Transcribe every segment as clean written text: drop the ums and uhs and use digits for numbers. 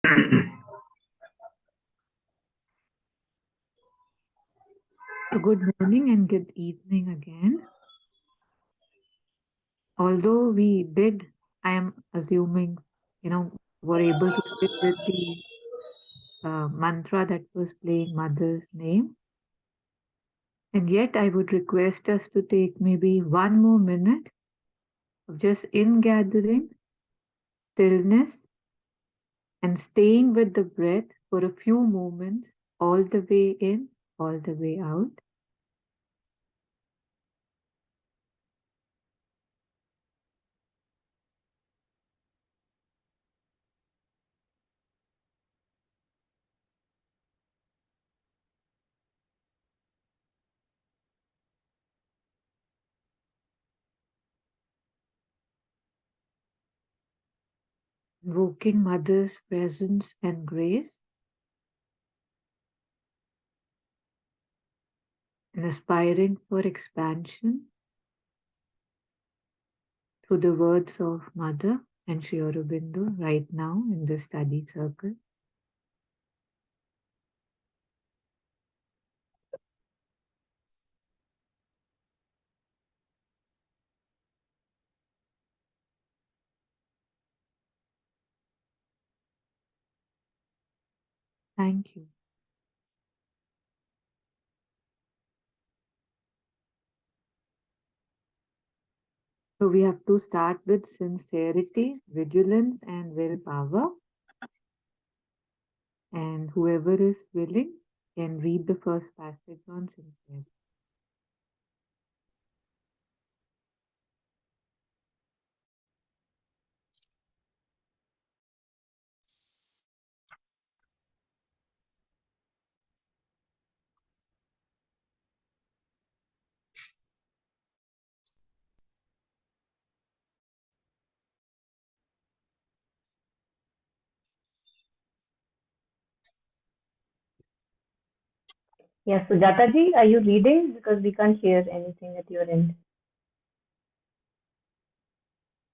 Good morning and good evening again. Although I am assuming, were able to sit with the mantra that was playing Mother's name. And yet, I would request us to take maybe 1 more minute of just ingathering, stillness, and staying with the breath for a few moments, all the way in, all the way out. Invoking Mother's presence and grace, and aspiring for expansion through the words of Mother and Sri Aurobindo right now in the study circle. Thank you. So we have to start with sincerity, vigilance, and willpower. And whoever is willing can read the first passage on sincerity. Yes, Sujata ji, are you reading? Because we can't hear anything at your end.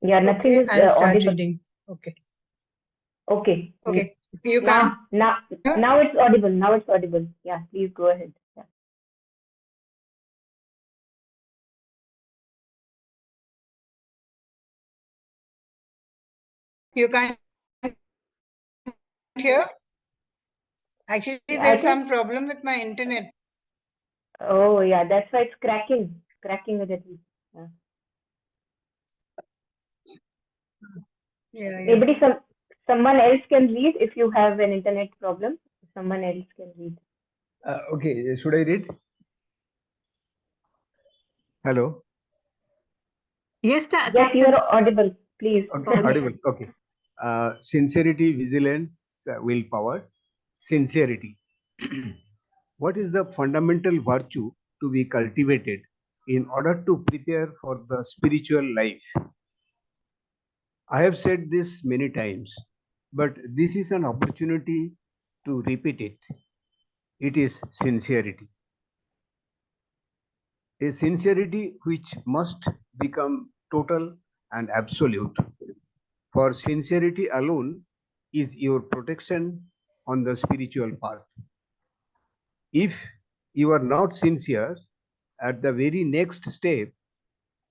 Yeah, nothing Okay, is I'll start audible. reading. Okay. Okay. Okay. You Now, can now it's audible. Now it's audible. Yeah, please go ahead. Yeah. you can't hear? Actually, I there's think. some problem with my internet. Oh, yeah, that's why it's cracking a little. Yeah. Yeah, yeah. Maybe someone else can read if you have an internet problem. Someone else can read. Okay, should I read? Hello. Yes, Yes, you are audible. Please. Okay, audible. Okay. Sincerity, vigilance, willpower. Sincerity. What is the fundamental virtue to be cultivated in order to prepare for the spiritual life? I have said this many times, but this is an opportunity to repeat it. It is sincerity. A sincerity which must become total and absolute. For sincerity alone is your protection on the spiritual path. If you are not sincere, at the very next step,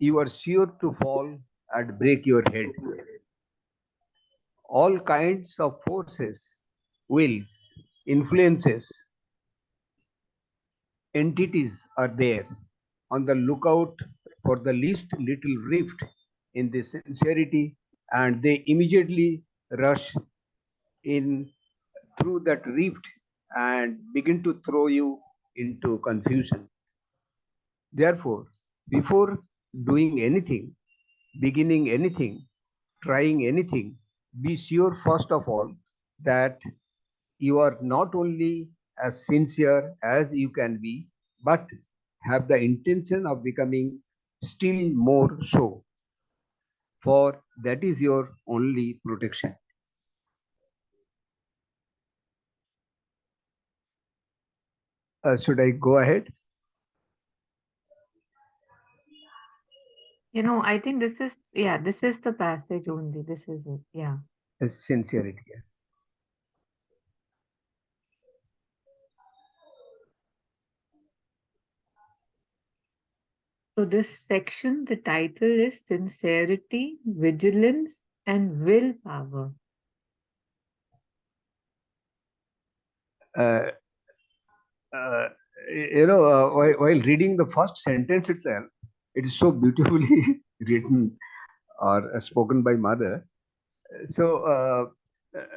you are sure to fall and break your head. All kinds of forces, wills, influences, entities are there on the lookout for the least little rift in the sincerity, and they immediately rush in through that rift and begin to throw you into confusion. Therefore, before doing anything, beginning anything, trying anything, be sure first of all that you are not only as sincere as you can be, but have the intention of becoming still more so, for that is your only protection. Should I go ahead? I think this is the passage only. This is it. Yeah. Sincerity, yes. So this section, the title is Sincerity, Vigilance, and Willpower. Uh, uh, while reading the first sentence itself, it is so beautifully written or spoken by mother. So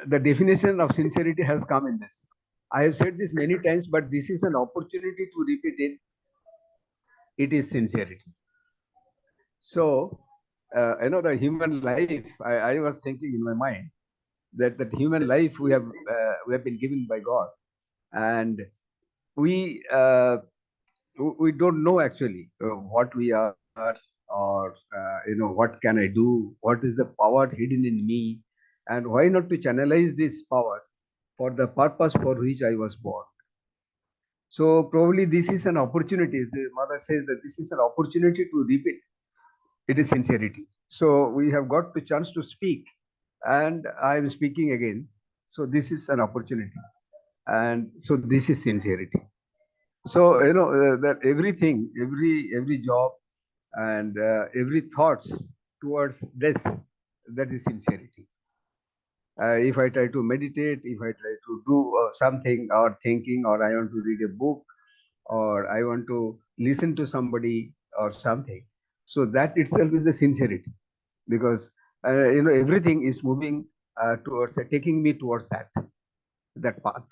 the definition of sincerity has come in this. I have said this many times, but this is an opportunity to repeat it. It is sincerity. So, the human life, I was thinking in my mind that human life we have been given by God, and we we don't know actually what we are, or what can I do, what is the power hidden in me, and why not to channelize this power for the purpose for which I was born. So probably this is an opportunity. The mother says that this is an opportunity to repeat. It is sincerity. So we have got the chance to speak, and I am speaking again. So this is an opportunity, and so this is sincerity. So that everything, every job, and every thoughts towards this, that is sincerity. If I try to meditate, if I try to do something or thinking, or I want to read a book, or I want to listen to somebody or something, so that itself is the sincerity, because everything is moving towards taking me towards that path.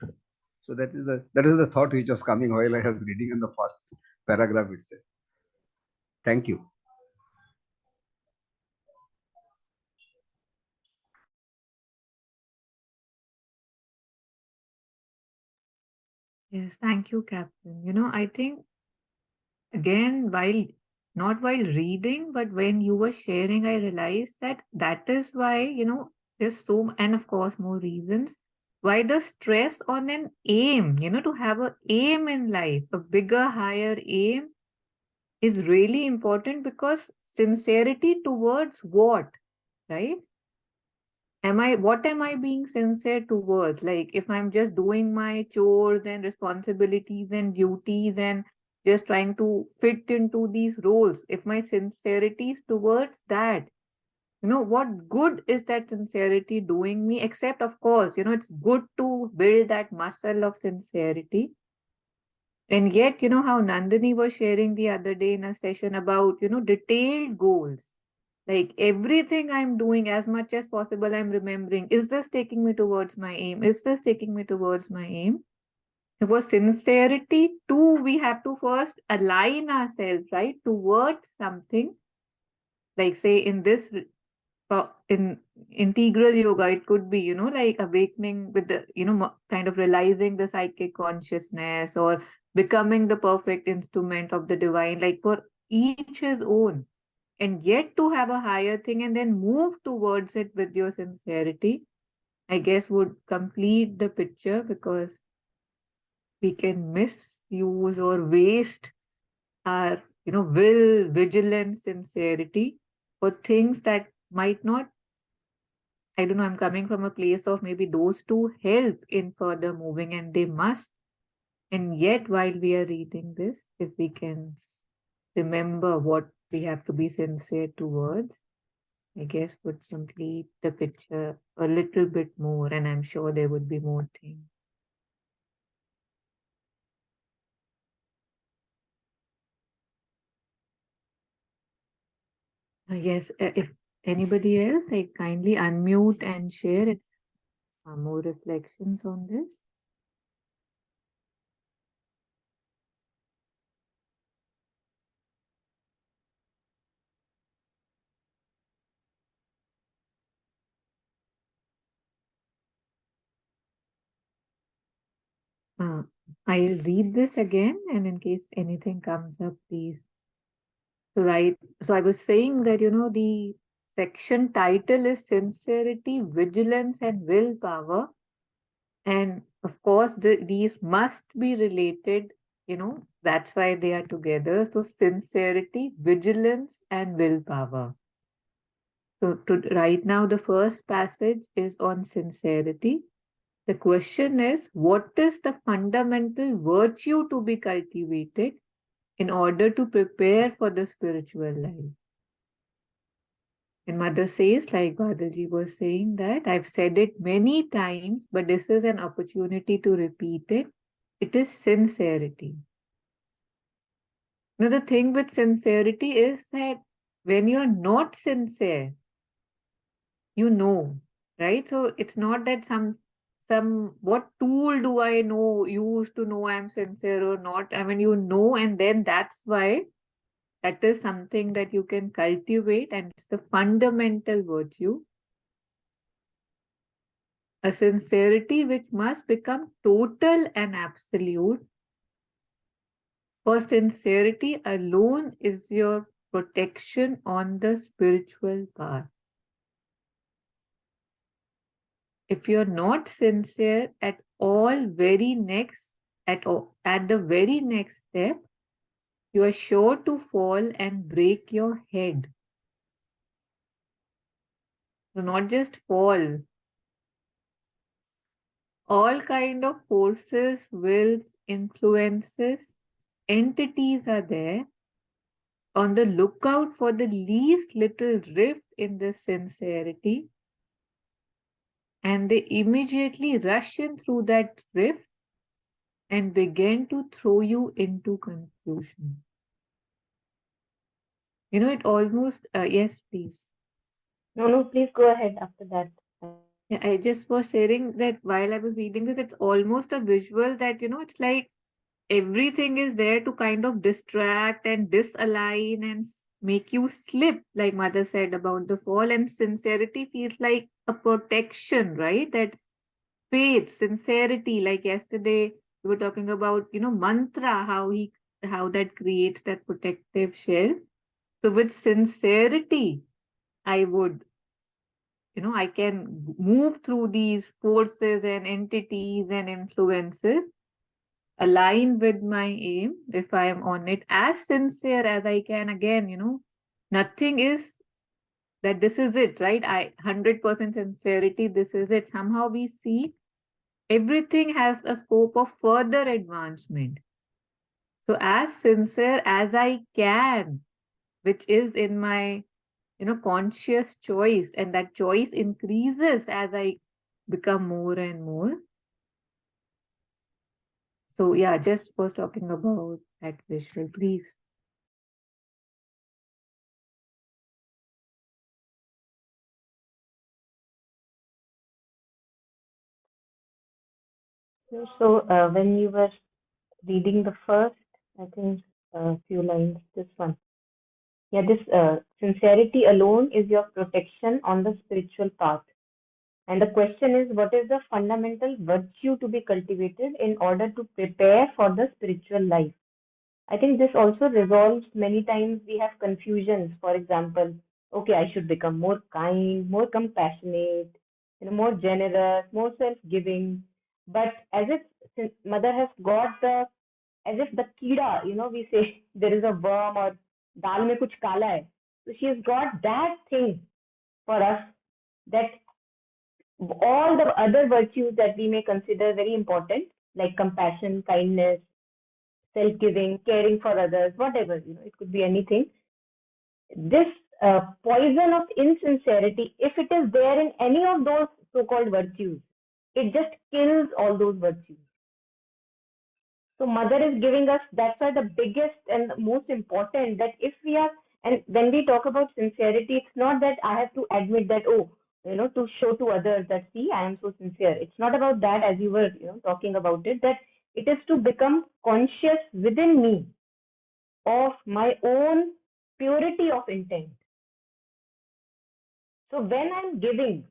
So that is the thought which was coming while I was reading in the first paragraph itself. Thank you. Yes, thank you, Captain. I think again, not while reading, but when you were sharing, I realized that is why, there's and of course, more reasons why the stress on an aim, to have a aim in life, a bigger, higher aim is really important, because sincerity towards what, right? What am I being sincere towards? Like, if I'm just doing my chores and responsibilities and duties and just trying to fit into these roles, if my sincerity is towards that, what good is that sincerity doing me? Except, of course, it's good to build that muscle of sincerity. And yet, how Nandini was sharing the other day in a session about, detailed goals. Like, everything I'm doing, as much as possible, I'm remembering, is this taking me towards my aim? Is this taking me towards my aim? For sincerity, too, we have to first align ourselves, right, towards something. Like, say, in integral yoga, it could be, like awakening with the, kind of realizing the psychic consciousness, or becoming the perfect instrument of the divine, like for each his own. And yet to have a higher thing and then move towards it with your sincerity, I guess would complete the picture, because we can misuse or waste our, will, vigilance, sincerity for things that might not, I don't know, I'm coming from a place of maybe those two help in further moving, and they must. And yet, while we are reading this, if we can remember what we have to be sincere towards, I guess would complete the picture a little bit more, and I'm sure there would be more things. Yes, if anybody else, I kindly unmute and share it. More reflections on this. I'll read this again, and in case anything comes up, please. Right. So I was saying that, the section title is Sincerity, Vigilance, and Willpower. And of course, these must be related, that's why they are together. So, sincerity, vigilance, and willpower. So, right now, the first passage is on sincerity. The question is, what is the fundamental virtue to be cultivated in order to prepare for the spiritual life. And Mother says, like Badaji was saying, that I've said it many times, but this is an opportunity to repeat it. It is sincerity. Now, the thing with sincerity is that when you're not sincere, you know, right? So it's not that some what tool do I use to know I'm sincere or not? I mean, you know, and then that's why that is something that you can cultivate, and it's the fundamental virtue. A sincerity which must become total and absolute. For sincerity alone is your protection on the spiritual path. If you're not sincere at the very next step, you are sure to fall and break your head. So not just fall. All kind of forces, wills, influences, entities are there on the lookout for the least little rift in this sincerity, and they immediately rush in through that rift and begin to throw you into confusion. You know, it almost, yes, please. No, please go ahead after that. Yeah, I just was sharing that while I was reading this, it's almost a visual that, it's like everything is there to kind of distract and disalign and make you slip, like Mother said about the fall. And sincerity feels like a protection, right? That faith, sincerity, like yesterday we were talking about, mantra, how that creates that protective shell. So with sincerity, I would, I can move through these forces and entities and influences, align with my aim if I am on it, as sincere as I can. Again, nothing is that this is it, right? 100% sincerity, this is it. Somehow we see everything has a scope of further advancement. So as sincere as I can, which is in my, conscious choice, and that choice increases as I become more and more. So yeah, just was talking about that visual, please. So when you were reading the first, I think, few lines, this one. Yeah, this sincerity alone is your protection on the spiritual path. And the question is, what is the fundamental virtue to be cultivated in order to prepare for the spiritual life? I think this also resolves many times we have confusions. For example, okay, I should become more kind, more compassionate, more generous, more self-giving. But as if since mother has got the, as if the kida, we say there is a worm or dal mein kuch kala hai. So she has got that thing for us, that all the other virtues that we may consider very important, like compassion, kindness, self-giving, caring for others, whatever, it could be anything. This poison of insincerity, if it is there in any of those so-called virtues, it just kills all those virtues. So mother is giving us, that's why the biggest and the most important, that if we are, and when we talk about sincerity, it's not that I have to admit that, oh, to show to others that, see, I am so sincere. It's not about that, as you were, talking about it, that it is to become conscious within me of my own purity of intent. So when I'm giving,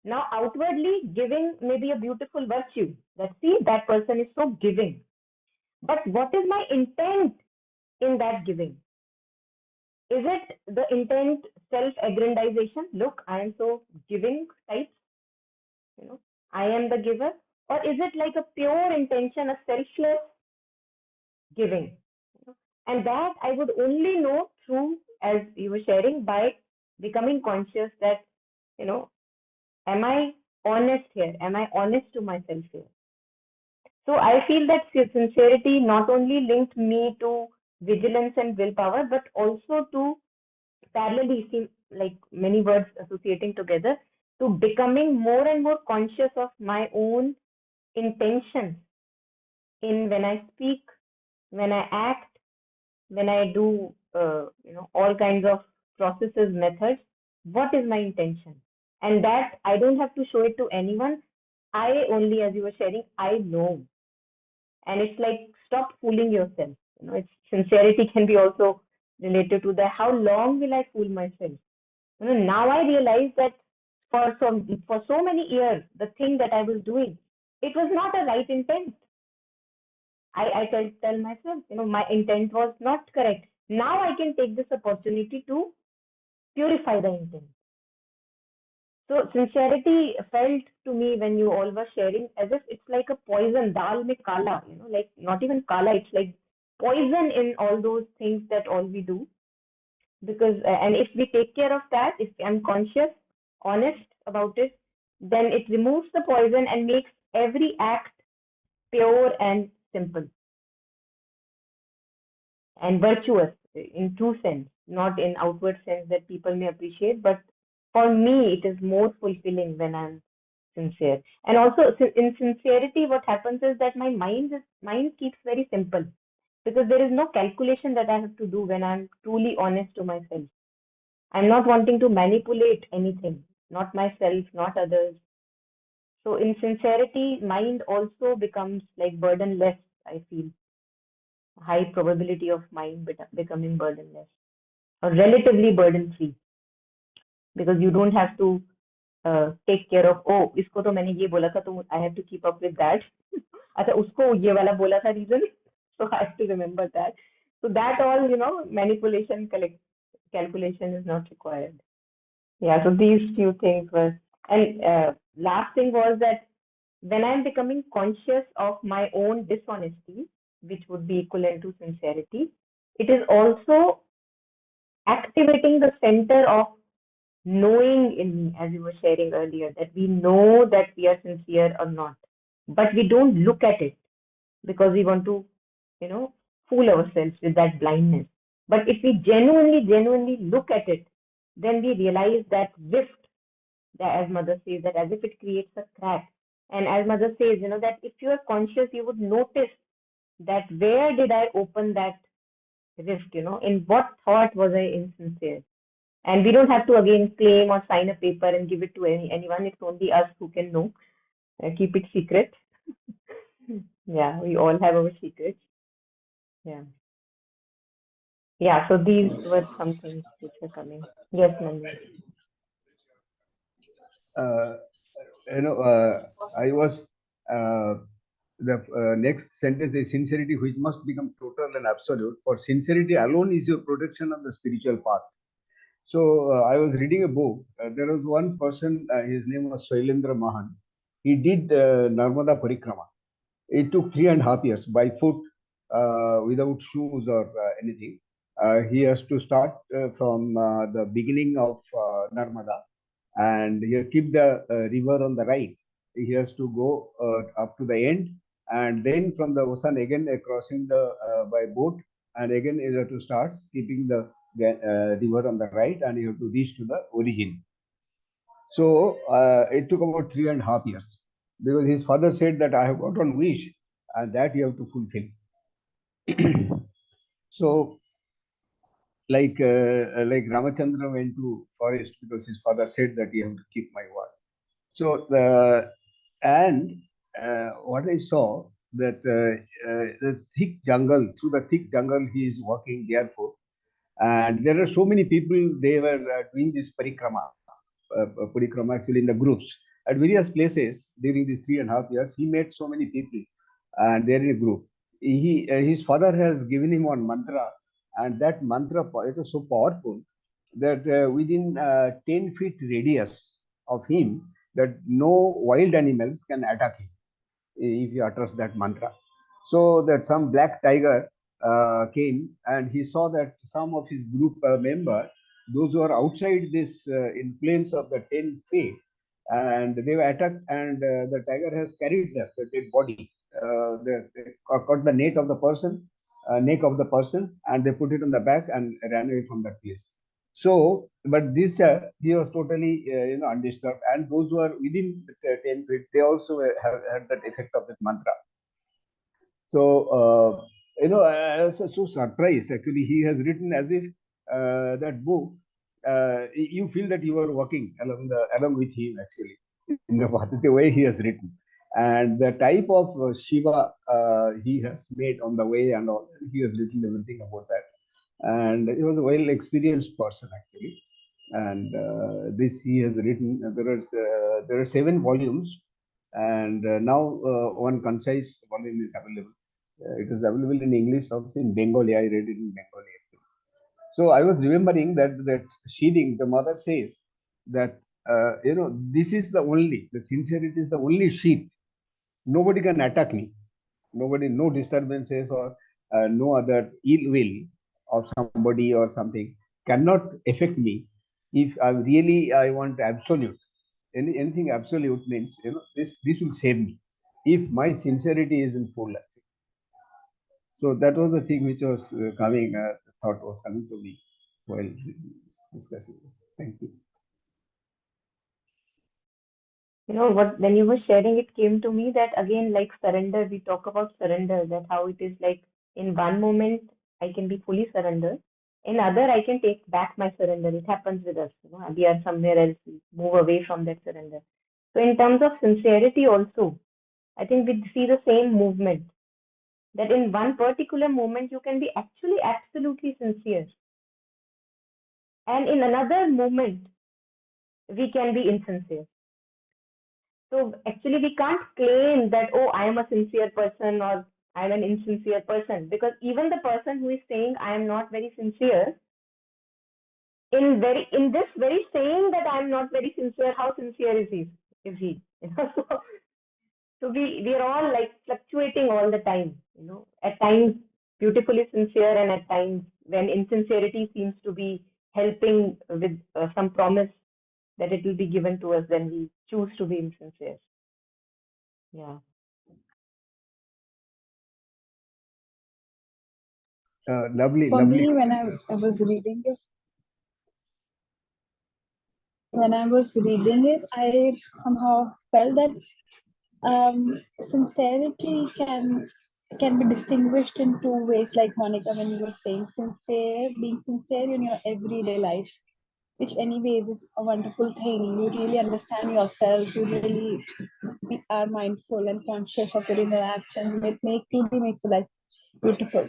now outwardly giving may be a beautiful virtue. That, see, that person is so giving. But what is my intent in that giving? Is it the intent self-aggrandization? Look, I am so giving type, I am the giver. Or is it like a pure intention, a selfless giving? And that I would only know through, as you were sharing, by becoming conscious that, am I honest here? Am I honest to myself here? So I feel that sincerity not only linked me to vigilance and willpower, but also to parallelly seem like many words associating together, to becoming more and more conscious of my own intentions in when I speak, when I act, when I do, all kinds of processes, methods. What is my intention? And that I don't have to show it to anyone. I only, as you were sharing, I know. And it's like, stop fooling yourself. It's sincerity can be also related to that. How long will I fool myself? Now I realize that for so many years, the thing that I was doing, it was not a right intent. I tell myself, my intent was not correct. Now I can take this opportunity to purify the intent. So sincerity felt to me when you all were sharing as if it's like a poison, dal mein kala, like not even kala, it's like poison in all those things that all we do. Because, and if we take care of that, if I'm conscious, honest about it, then it removes the poison and makes every act pure and simple and virtuous in true sense, not in outward sense that people may appreciate. But for me, it is more fulfilling when I'm sincere. And also in sincerity, what happens is that my mind keeps very simple, because there is no calculation that I have to do when I'm truly honest to myself. I'm not wanting to manipulate anything, not myself, not others. So in sincerity, mind also becomes like burdenless, I feel. High probability of mind becoming burdenless or relatively burden free, because you don't have to take care of, oh, इसको तो मैंने ये बोला था, तो I have to keep up with that. अच्छा, उसको ये वाला बोला था reason, so I have to remember that. So that all, manipulation, calculation is not required. Yeah, so these few things were, and last thing was that when I'm becoming conscious of my own dishonesty, which would be equivalent to sincerity, it is also activating the center of knowing in me, as you were sharing earlier, that we know that we are sincere or not, but we don't look at it because we want to, fool ourselves with that blindness. But if we genuinely look at it, then we realize that rift, that as mother says, that as if it creates a crack. And as mother says, that if you are conscious, you would notice that where did I open that rift, in what thought was I insincere? And we don't have to again claim or sign a paper and give it to anyone. It's only us who can know. Keep it secret. Yeah, we all have our secrets. Yeah. Yeah, so these were some things which are coming. Yes, Nandini. I was the next sentence is sincerity, which must become total and absolute. For sincerity alone is your protection on the spiritual path. So I was reading a book. There was one person, his name was Shailendra Mahan. He did Narmada Parikrama. It took 3.5 years by foot, without shoes or anything. He has to start from the beginning of Narmada, and he keep the river on the right. He has to go up to the end, and then from the ocean again crossing the by boat, and again he has to start keeping the river on the right, and you have to reach to the origin. So it took about 3.5 years, because his father said that I have got one wish, and that you have to fulfill. So like Ramachandra went to forest because his father said that you have to keep my word. So what I saw, that the thick jungle, through the thick jungle he is walking barefoot, and there are so many people, they were doing this parikrama actually in the groups at various places. During these 3.5 years, he met so many people, and they're in a group. His father has given him one mantra, and that mantra, it was so powerful that within 10 feet radius of him, that no wild animals can attack him if he utters that mantra. So that some black tiger came, and he saw that some of his group member, those who are outside this influence of the 10 feet, and they were attacked, and the tiger has carried the dead body. They caught the net of the person, neck of the person, and they put it on the back and ran away from that place. So, but this time he was totally undisturbed, and those who are within the 10 feet, they also have had that effect of that mantra. So, I was so surprised. Actually, he has written as if that book. You feel that you are walking along with him. Actually, in the way he has written, and the type of Shiva he has made on the way, and all, he has written everything about that. And he was a well experienced person actually. And this he has written. There are 7 volumes, and now one concise volume is available. It is available in English, also in Bengali. I read it in Bengali. So I was remembering that sheathing, the mother says that this is the sincerity is the only sheath. Nobody can attack me. Nobody, no disturbances or no other ill will of somebody or something cannot affect me. If I want absolute, anything absolute means this will save me if my sincerity is in full. So that was the thing which was thought was coming to me while discussing. Thank you. You know what, when you were sharing, it came to me that again, like surrender, we talk about surrender, that how it is like in one moment I can be fully surrendered, in other I can take back my surrender. It happens with us, we are somewhere else, we move away from that surrender. So in terms of sincerity also, I think we see the same movement, that in one particular moment you can be actually absolutely sincere, and in another moment we can be insincere. So actually, we can't claim that, oh, I am a sincere person or I am an insincere person, because even the person who is saying I am not very sincere, in this very saying that I am not very sincere, how sincere is he? Is he? So we are all like fluctuating all the time. At times beautifully sincere, and at times when insincerity seems to be helping with some promise that it will be given to us, then we choose to be insincere. Yeah. Lovely, For lovely. me, I was reading it, I somehow felt that sincerity can be distinguished in 2 ways. Like Monica, when you were saying being sincere in your everyday life, which anyways is a wonderful thing. You really understand yourself. You really are mindful and conscious of your interactions. Really makes the life beautiful.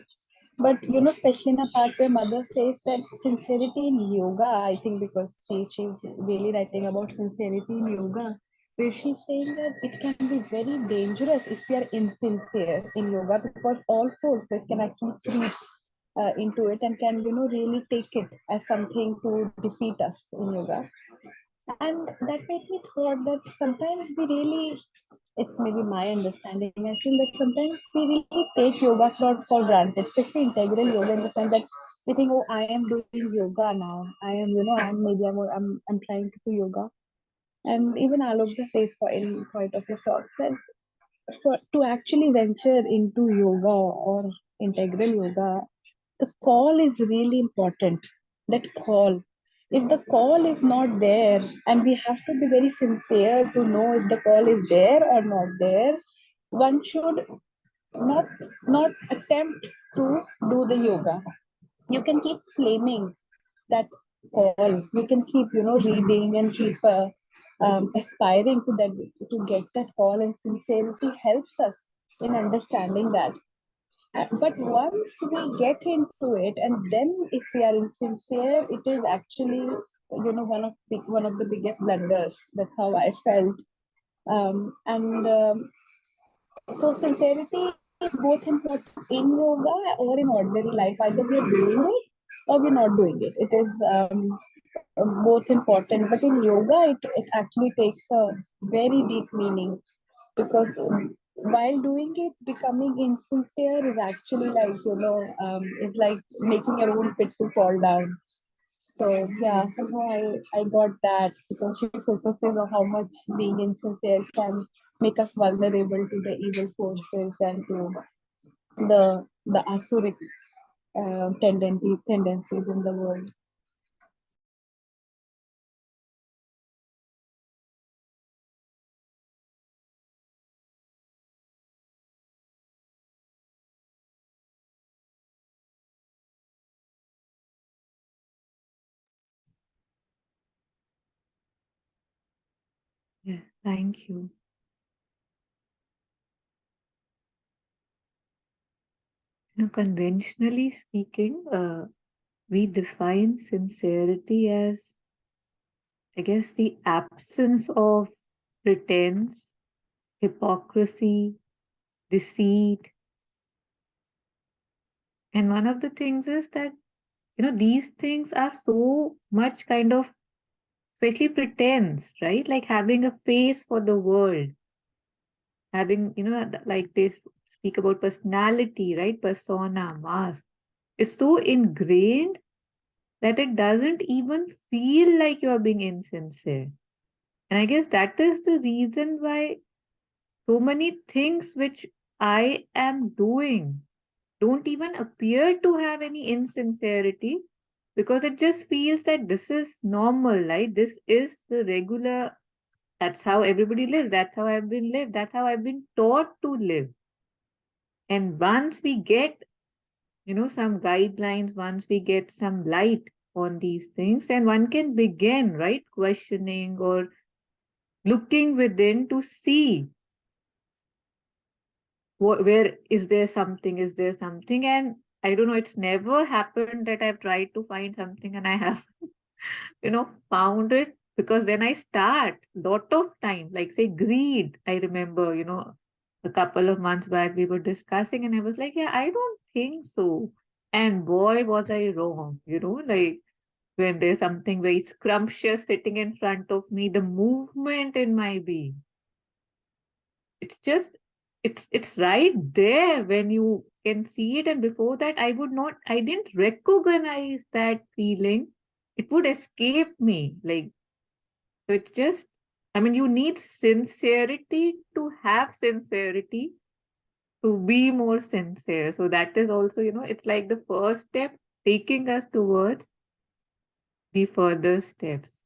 But especially in a part where mother says that sincerity in yoga, I think because she's really writing about sincerity in yoga, where she's saying that it can be very dangerous if we are insincere in yoga, because all forces can actually creep into it and can really take it as something to defeat us in yoga. And that made me thought that sometimes we really, it's maybe my understanding, I feel that sometimes we really take yoga for granted, especially integral yoga, in the sense that we think, oh, I am doing yoga now. I am, I'm trying to do yoga. And even Alok says in point of his talks that to actually venture into yoga or integral yoga, the call is really important. That call. If the call is not there, and we have to be very sincere to know if the call is there or not there, one should not not attempt to do the yoga. You can keep flaming that call. You can keep reading and keep aspiring to that, to get that call, and sincerity helps us in understanding that. But once we get into it, and then if we are insincere, it is actually one of the biggest blunders. That's how I felt. And So sincerity is both important in yoga or in ordinary life. Either we are doing it or we're not doing it. It is both important. But in yoga, it actually takes a very deep meaning, because while doing it, becoming insincere is actually like, it's like making your own pit to fall down. So yeah, somehow I got that, because she focuses on how much being insincere can make us vulnerable to the evil forces and to the asuric tendencies in the world. Yes, thank you. Conventionally speaking, we define sincerity as, I guess, the absence of pretense, hypocrisy, deceit. And one of the things is that, these things are so much kind of, especially pretense, right? Like having a face for the world, having, like they speak about personality, right? Persona, mask, is so ingrained that it doesn't even feel like you are being insincere. And I guess that is the reason why so many things which I am doing don't even appear to have any insincerity, because it just feels that this is normal, right? This is the regular, that's how everybody lives, that's how I've been lived, that's how I've been taught to live. And once we get, some guidelines, once we get some light on these things, and one can begin, right, questioning or looking within to see where is there something, and I don't know, it's never happened that I've tried to find something and I have found it. Because when I start, lot of time, like say greed, I remember, a couple of months back we were discussing and I was like, yeah, I don't think so. And boy, was I wrong, like when there's something very scrumptious sitting in front of me, the movement in my being, it's just, it's right there when you can see it. And before that, I didn't recognize that feeling. It would escape me. Like, so it's just, I mean, you need sincerity to have sincerity, to be more sincere. So that is also, it's like the first step taking us towards the further steps.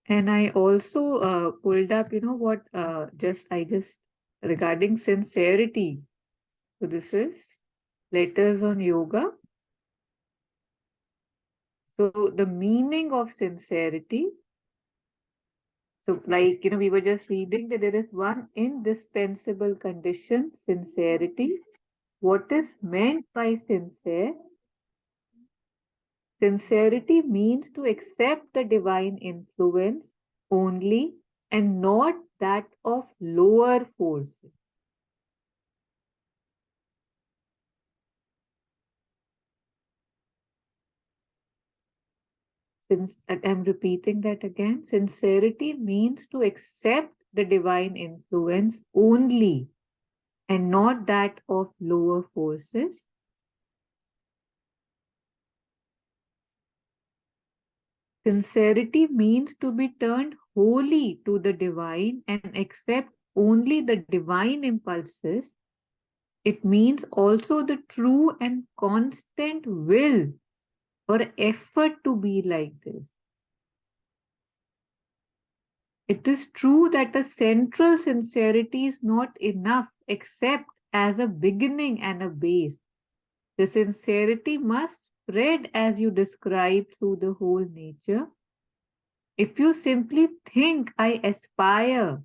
And I also pulled up, what I just regarding sincerity. So this is Letters on Yoga. So the meaning of sincerity. So like, we were just reading that there is one indispensable condition, sincerity. What is meant by sincere? Sincerity means to accept the divine influence only and not that of lower forces. Since I'm repeating that again, sincerity means to accept the divine influence only and not that of lower forces. Sincerity means to be turned wholly to the divine and accept only the divine impulses. It means also the true and constant will or effort to be like this. It is true that a central sincerity is not enough except as a beginning and a base. The sincerity must spread as you describe through the whole nature. If you simply think I aspire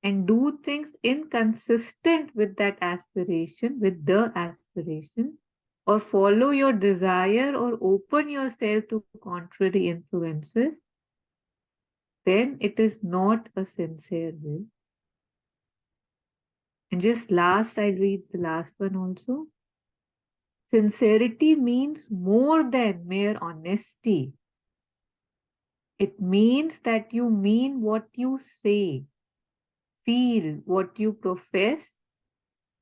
and do things inconsistent with that aspiration, with the aspiration, or follow your desire or open yourself to contrary influences, then it is not a sincere will. And just last, I'll read the last one also. Sincerity means more than mere honesty. It means that you mean what you say, feel what you profess,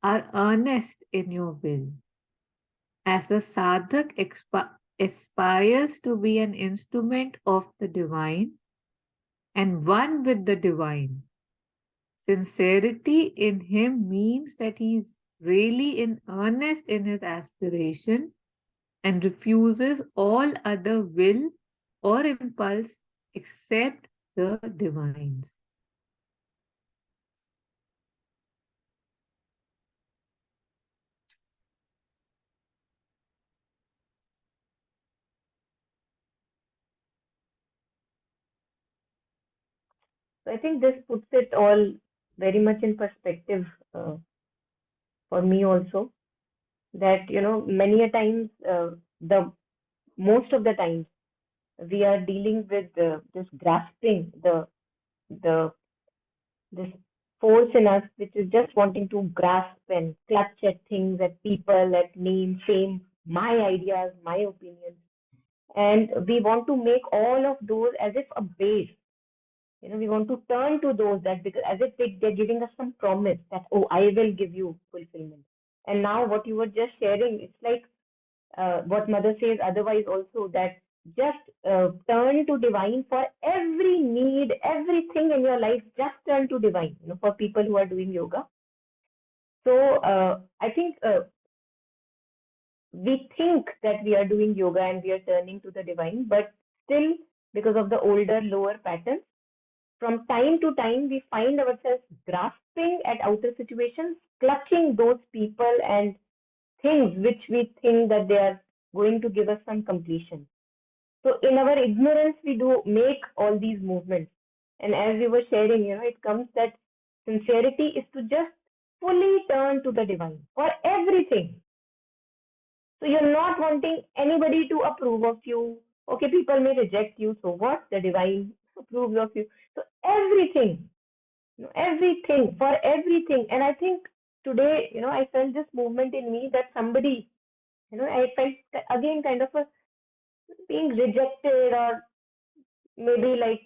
are earnest in your will. As the sadhak aspires to be an instrument of the divine and one with the divine, Sincerity in him means that he's really in earnest in his aspiration and refuses all other will or impulse except the divine's. So I think this puts it all very much in perspective for me also. That many a times, the most of the times, we are dealing with this grasping, the this force in us which is just wanting to grasp and clutch at things, at people, at name, fame, my ideas, my opinions. And we want to make all of those as if a base. We want to turn to those, that because as if they're giving us some promise that, oh, I will give you fulfillment. And now what you were just sharing, it's like what mother says otherwise also, that just turn to divine for every need, everything in your life, just turn to divine, for people who are doing yoga. So I think we think that we are doing yoga and we are turning to the divine, but still, because of the older, lower patterns, from time to time, we find ourselves grasping at outer situations, clutching those people and things which we think that they are going to give us some completion. So in our ignorance, we do make all these movements. And as we were sharing, it comes that sincerity is to just fully turn to the divine for everything. So you're not wanting anybody to approve of you. Okay, people may reject you, so what? The divine approves of you. So everything, everything, for everything. And I think today, I felt this movement in me that somebody, I felt again kind of a being rejected, or maybe like,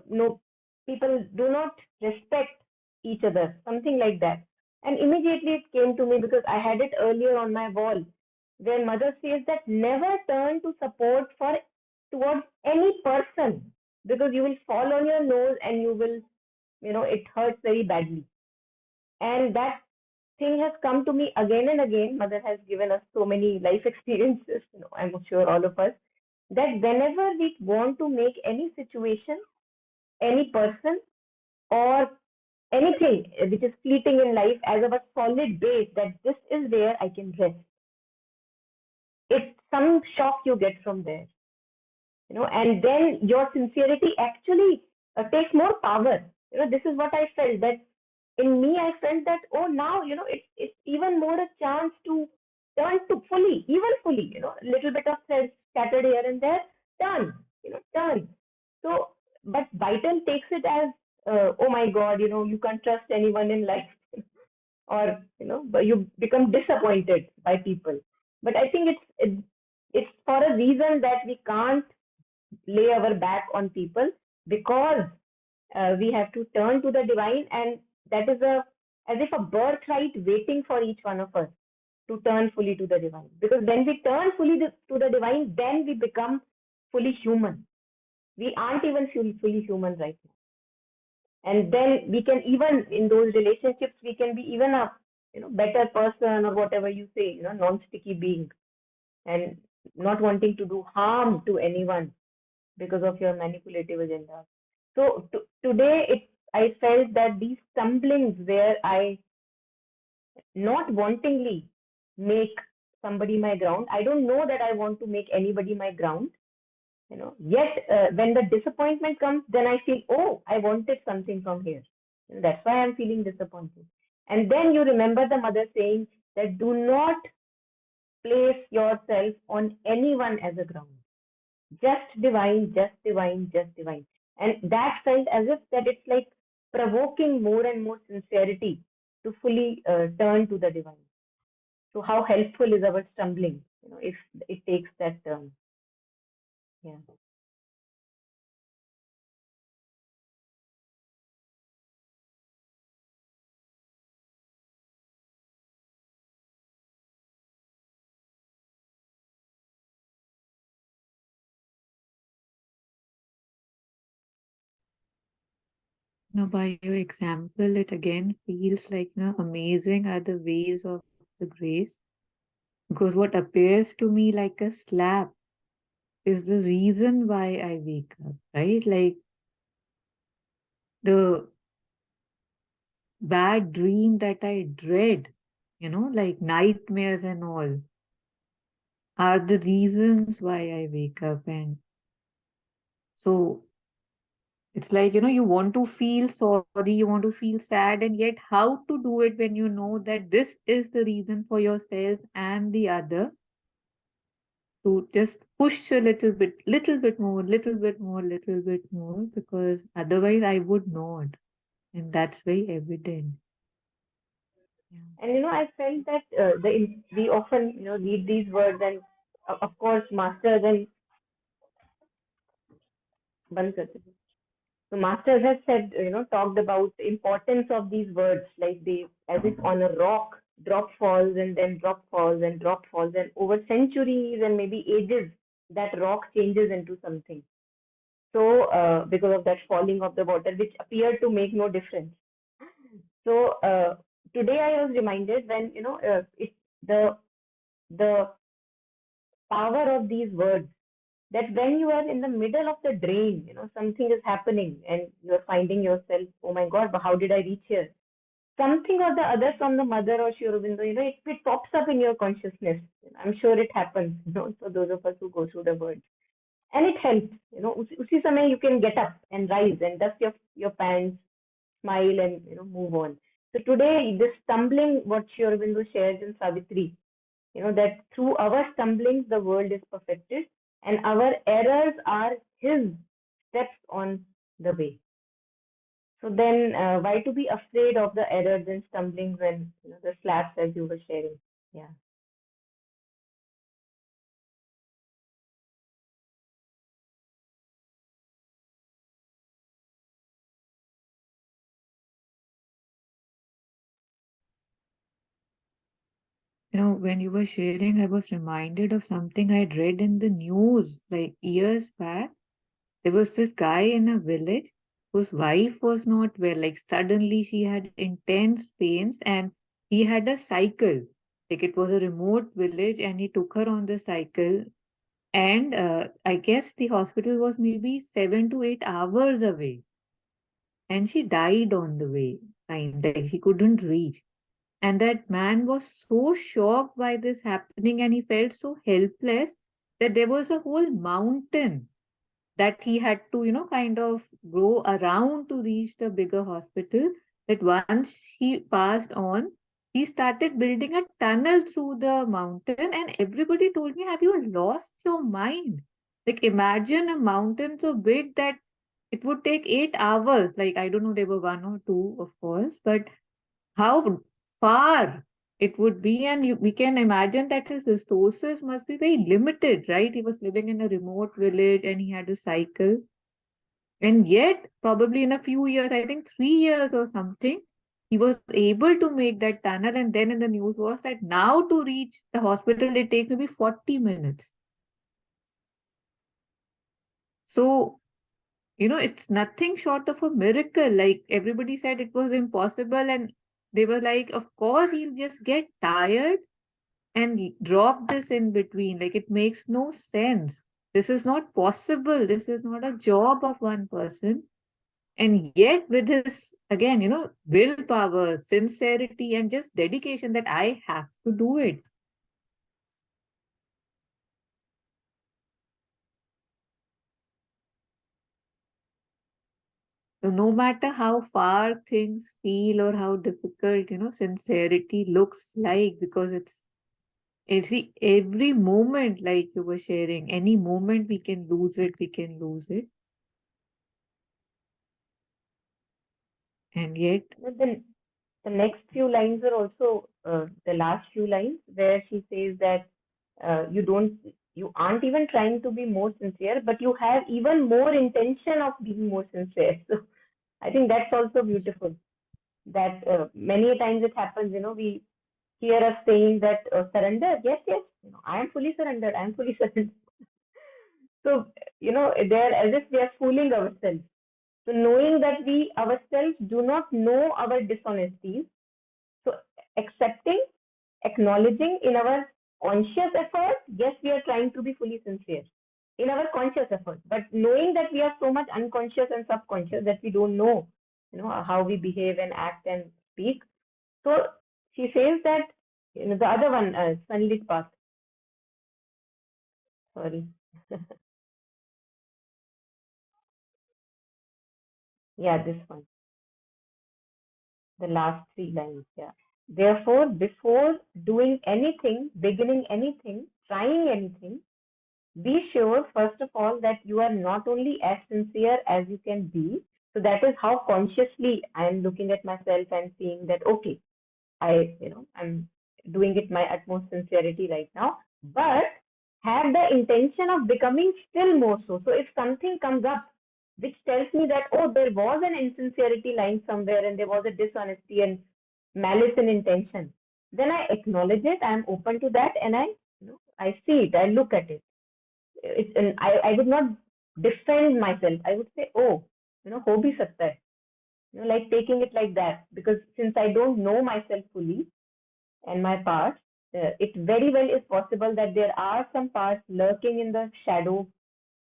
no, people do not respect each other, something like that. And immediately it came to me because I had it earlier on my wall, where mother says that never turn to support for towards any person, because you will fall on your nose and you will, it hurts very badly. And that thing has come to me again and again. Mother has given us so many life experiences, I'm sure all of us, that whenever we want to make any situation, any person, or anything which is fleeting in life as our solid base, that this is where I can rest. It's some shock you get from there, and then your sincerity actually takes more power. This is what I felt, that in me, I felt that, oh, now, it's even more a chance to turn to fully, even fully, a little bit of thread scattered here and there, turn, turn. So, but Vital takes it as, oh my God, you can't trust anyone in life, or, but you become disappointed by people. But I think it's for a reason that we can't lay our back on people, because we have to turn to the divine, and that is as if a birthright waiting for each one of us to turn fully to the divine. Because when we turn fully to the divine, then we become fully human. We aren't even fully human right now. And then we can, even in those relationships, we can be even a better person, or whatever you say, non-sticky being, and not wanting to do harm to anyone because of your manipulative agenda. So today, I felt that these stumblings where I not wantingly make somebody my ground. I don't know that I want to make anybody my ground. Yet when the disappointment comes, then I feel, oh, I wanted something from here. That's why I'm feeling disappointed. And then you remember the mother saying that do not place yourself on anyone as a ground. Just divine, just divine, just divine. And that felt as if that it's like provoking more and more sincerity to fully turn to the divine. So how helpful is our stumbling, if it takes that turn? Yeah. Now, by your example, it again feels like, amazing are the ways of the grace. Because what appears to me like a slap is the reason why I wake up, right? Like the bad dream that I dread, like nightmares and all, are the reasons why I wake up. And so it's like, you want to feel sorry, you want to feel sad, and yet how to do it when you know that this is the reason for yourself and the other to just push a little bit more, little bit more, little bit more, because otherwise I would not. And that's very evident. Yeah. And I felt that we often read these words, and of course masters and बंद कर दो. So masters have said, talked about the importance of these words, like they, as if on a rock, drop falls and then drop falls and drop falls, and over centuries and maybe ages, that rock changes into something. So because of that falling of the water, which appeared to make no difference. So today I was reminded when the power of these words, that when you are in the middle of the drain, something is happening and you're finding yourself, oh my God, but how did I reach here? Something or the other from the mother or Sri Aurobindo, it pops up in your consciousness. I'm sure it happens, for those of us who go through the words. And it helps, usi samay you can get up and rise and dust your pants, smile and, move on. So today, this stumbling, what Sri Aurobindo shares in Savitri, that through our stumblings, the world is perfected, and our errors are his steps on the way. So then, why to be afraid of the errors and stumblings when the slaps, as you were sharing? Yeah. When you were sharing, I was reminded of something I'd read in the news like years back. There was this guy in a village whose wife was not well. Like suddenly she had intense pains and he had a cycle. Like it was a remote village and he took her on the cycle. And I guess the hospital was maybe 7 to 8 hours away. And she died on the way. Like she couldn't reach. And that man was so shocked by this happening and he felt so helpless that there was a whole mountain that he had to, kind of go around to reach the bigger hospital. That once he passed on, he started building a tunnel through the mountain. And everybody told me, have you lost your mind? Like, imagine a mountain so big that it would take 8 hours. Like, I don't know, there were one or two, of course, but how far it would be, and we can imagine that his resources must be very limited, right? He was living in a remote village and he had a cycle, and yet probably in a few years, I think 3 years or something, he was able to make that tunnel. And then in the news was that now to reach the hospital it takes maybe 40 minutes. So it's nothing short of a miracle. Like everybody said it was impossible, and they were like, of course, he'll just get tired and drop this in between. Like it makes no sense. This is not possible. This is not a job of one person. And yet, with his, again, willpower, sincerity, and just dedication that I have to do it. So no matter how far things feel or how difficult, sincerity looks like, because it's every moment, like you were sharing, any moment we can lose it, we can lose it. And yet, But then the next few lines are also the last few lines where she says that you aren't even trying to be more sincere, but you have even more intention of being more sincere. So I think that's also beautiful. That many times it happens, we hear us saying that surrender, yes, yes, I am fully surrendered, I am fully surrendered. So, they're as if we are fooling ourselves. So knowing that we ourselves do not know our dishonesties, so accepting, acknowledging in our conscious effort, yes, we are trying to be fully sincere in our conscious effort, but knowing that we are so much unconscious and subconscious that we don't know, how we behave and act and speak. So she says that, the other one, Sunlit path. Sorry. Yeah, this one. The last three lines, yeah. Therefore, before doing anything, beginning anything, trying anything, be sure, first of all, that you are not only as sincere as you can be. So that is how consciously I am looking at myself and seeing that, okay, I'm doing it my utmost sincerity right now, but have the intention of becoming still more so. So if something comes up which tells me that, oh, there was an insincerity lying somewhere and there was a dishonesty and malice in intention, then I acknowledge it, I'm open to that, and I see it, I look at it. And I would not defend myself. I would say, oh, ho bhi sakta hai. Like taking it like that, because since I don't know myself fully and my parts, it very well is possible that there are some parts lurking in the shadow.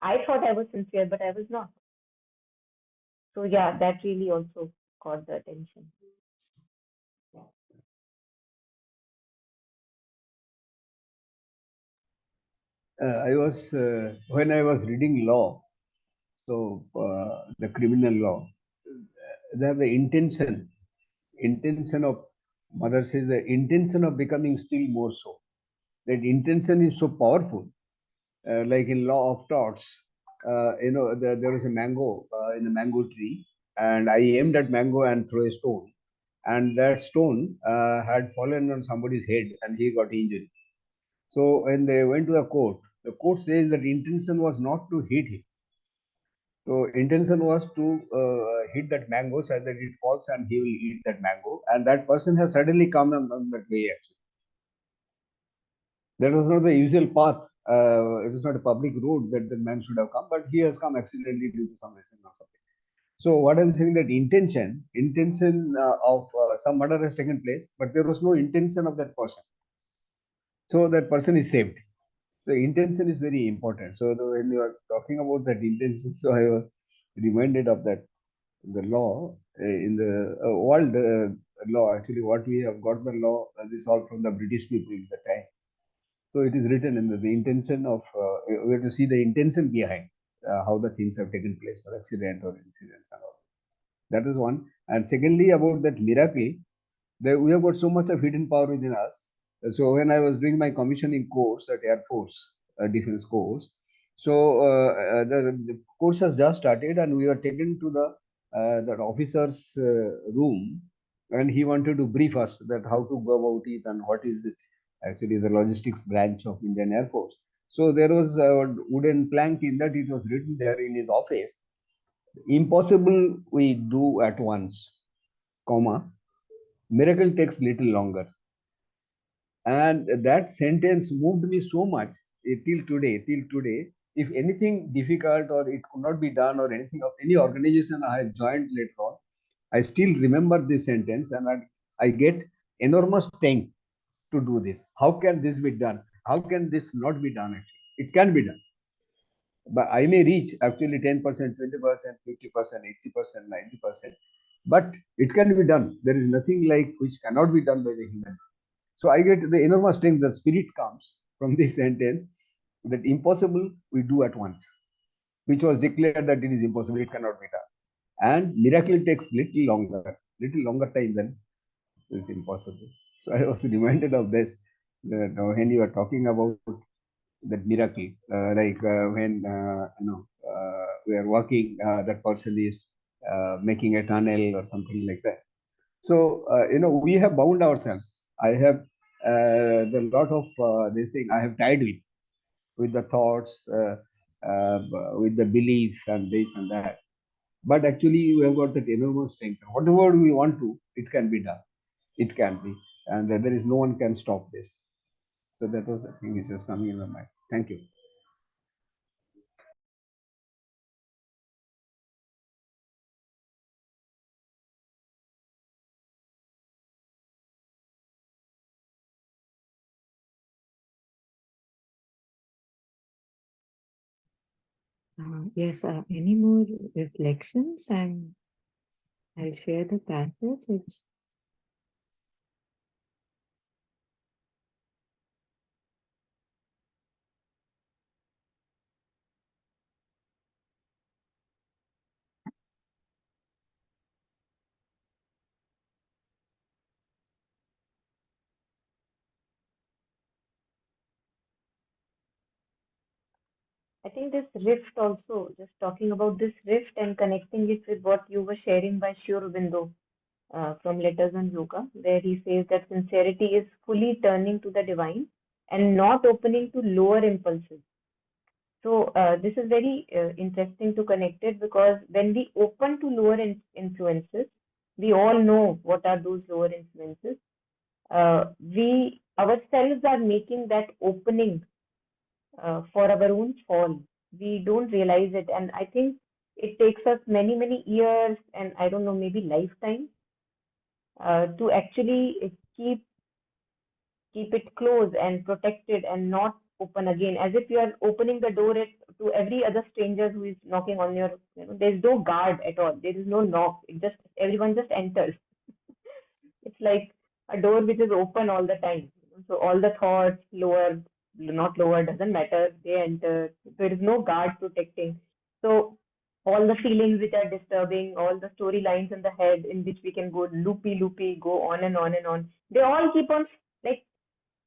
I thought I was sincere, but I was not. So yeah, that really also caught the attention. I was when I was reading law, so the criminal law, they have the intention of, mother says, the intention of becoming still more so. That intention is so powerful. Like in law of torts, there was a mango in the mango tree, and I aimed at mango and threw a stone, and that stone had fallen on somebody's head, and he got injured. So when they went to the court says that intention was not to hit him. So intention was to hit that mango so that it falls and he will eat that mango. And that person has suddenly come on that way. Actually, that was not the usual path. It was not a public road that the man should have come, but he has come accidentally due to some reason or something. So what I'm saying, that intention of some murder has taken place, but there was no intention of that person. So that person is saved. The intention is very important. So when you are talking about that intention, so I was reminded of that. The law in the world law, actually, what we have got the law, this all from the British people at the time. So it is written in the intention of, we have to see the intention behind how the things have taken place, or accident or incidents and all. That is one. And secondly, about that miracle, we have got so much of hidden power within us. So when I was doing my commissioning course at Air Force Defense Course, so the course has just started, and we were taken to the that officer's room, and he wanted to brief us that how to go about it and what is it actually the logistics branch of Indian Air Force. So there was a wooden plank in that, it was written there in his office, impossible we do at once, comma, miracle takes little longer. And that sentence moved me so much till today. If anything difficult or it could not be done, or anything of any organization I have joined later on, I still remember this sentence, and I get enormous strength to do this. How can this be done? How can this not be done? Actually, it can be done. But I may reach actually 10%, 20%, 50%, 80%, 90%. But it can be done. There is nothing like which cannot be done by the human. So I get the enormous strength, the spirit comes from this sentence, that impossible we do at once, which was declared that it is impossible, it cannot be done. And miracle takes little longer time than is impossible. So I was reminded of this, that when you are talking about that miracle, like when we are working, that person is making a tunnel or something like that. So we have bound ourselves. I have the lot of this thing I have tied with the thoughts, with the belief and this and that. But actually, we have got that enormous strength. Whatever we want to, it can be done. It can be, and there is no one can stop this. So that was the thing which was coming in my mind. Thank you. Yes, any more reflections? And I'll share the passage. It's I think this rift also, just talking about this rift and connecting it with what you were sharing by Sri Aurobindo from Letters on Yoga, where he says that sincerity is fully turning to the divine and not opening to lower impulses. So this is very interesting to connect it, because when we open to lower influences, we all know what are those lower influences. We ourselves are making that opening for our own fall. We don't realize it, and I think it takes us many years, and I don't know, maybe lifetime, to actually keep it closed and protected and not open again, as if you are opening the door to every other stranger who is knocking on your, there's no guard at all, there is no knock, it just, everyone just enters. It's like a door which is open all the time. So all the thoughts, lower, not lower, doesn't matter, they enter. There is no guard protecting. So all the feelings which are disturbing, all the storylines in the head in which we can go loopy, go on and on and on. They all keep on like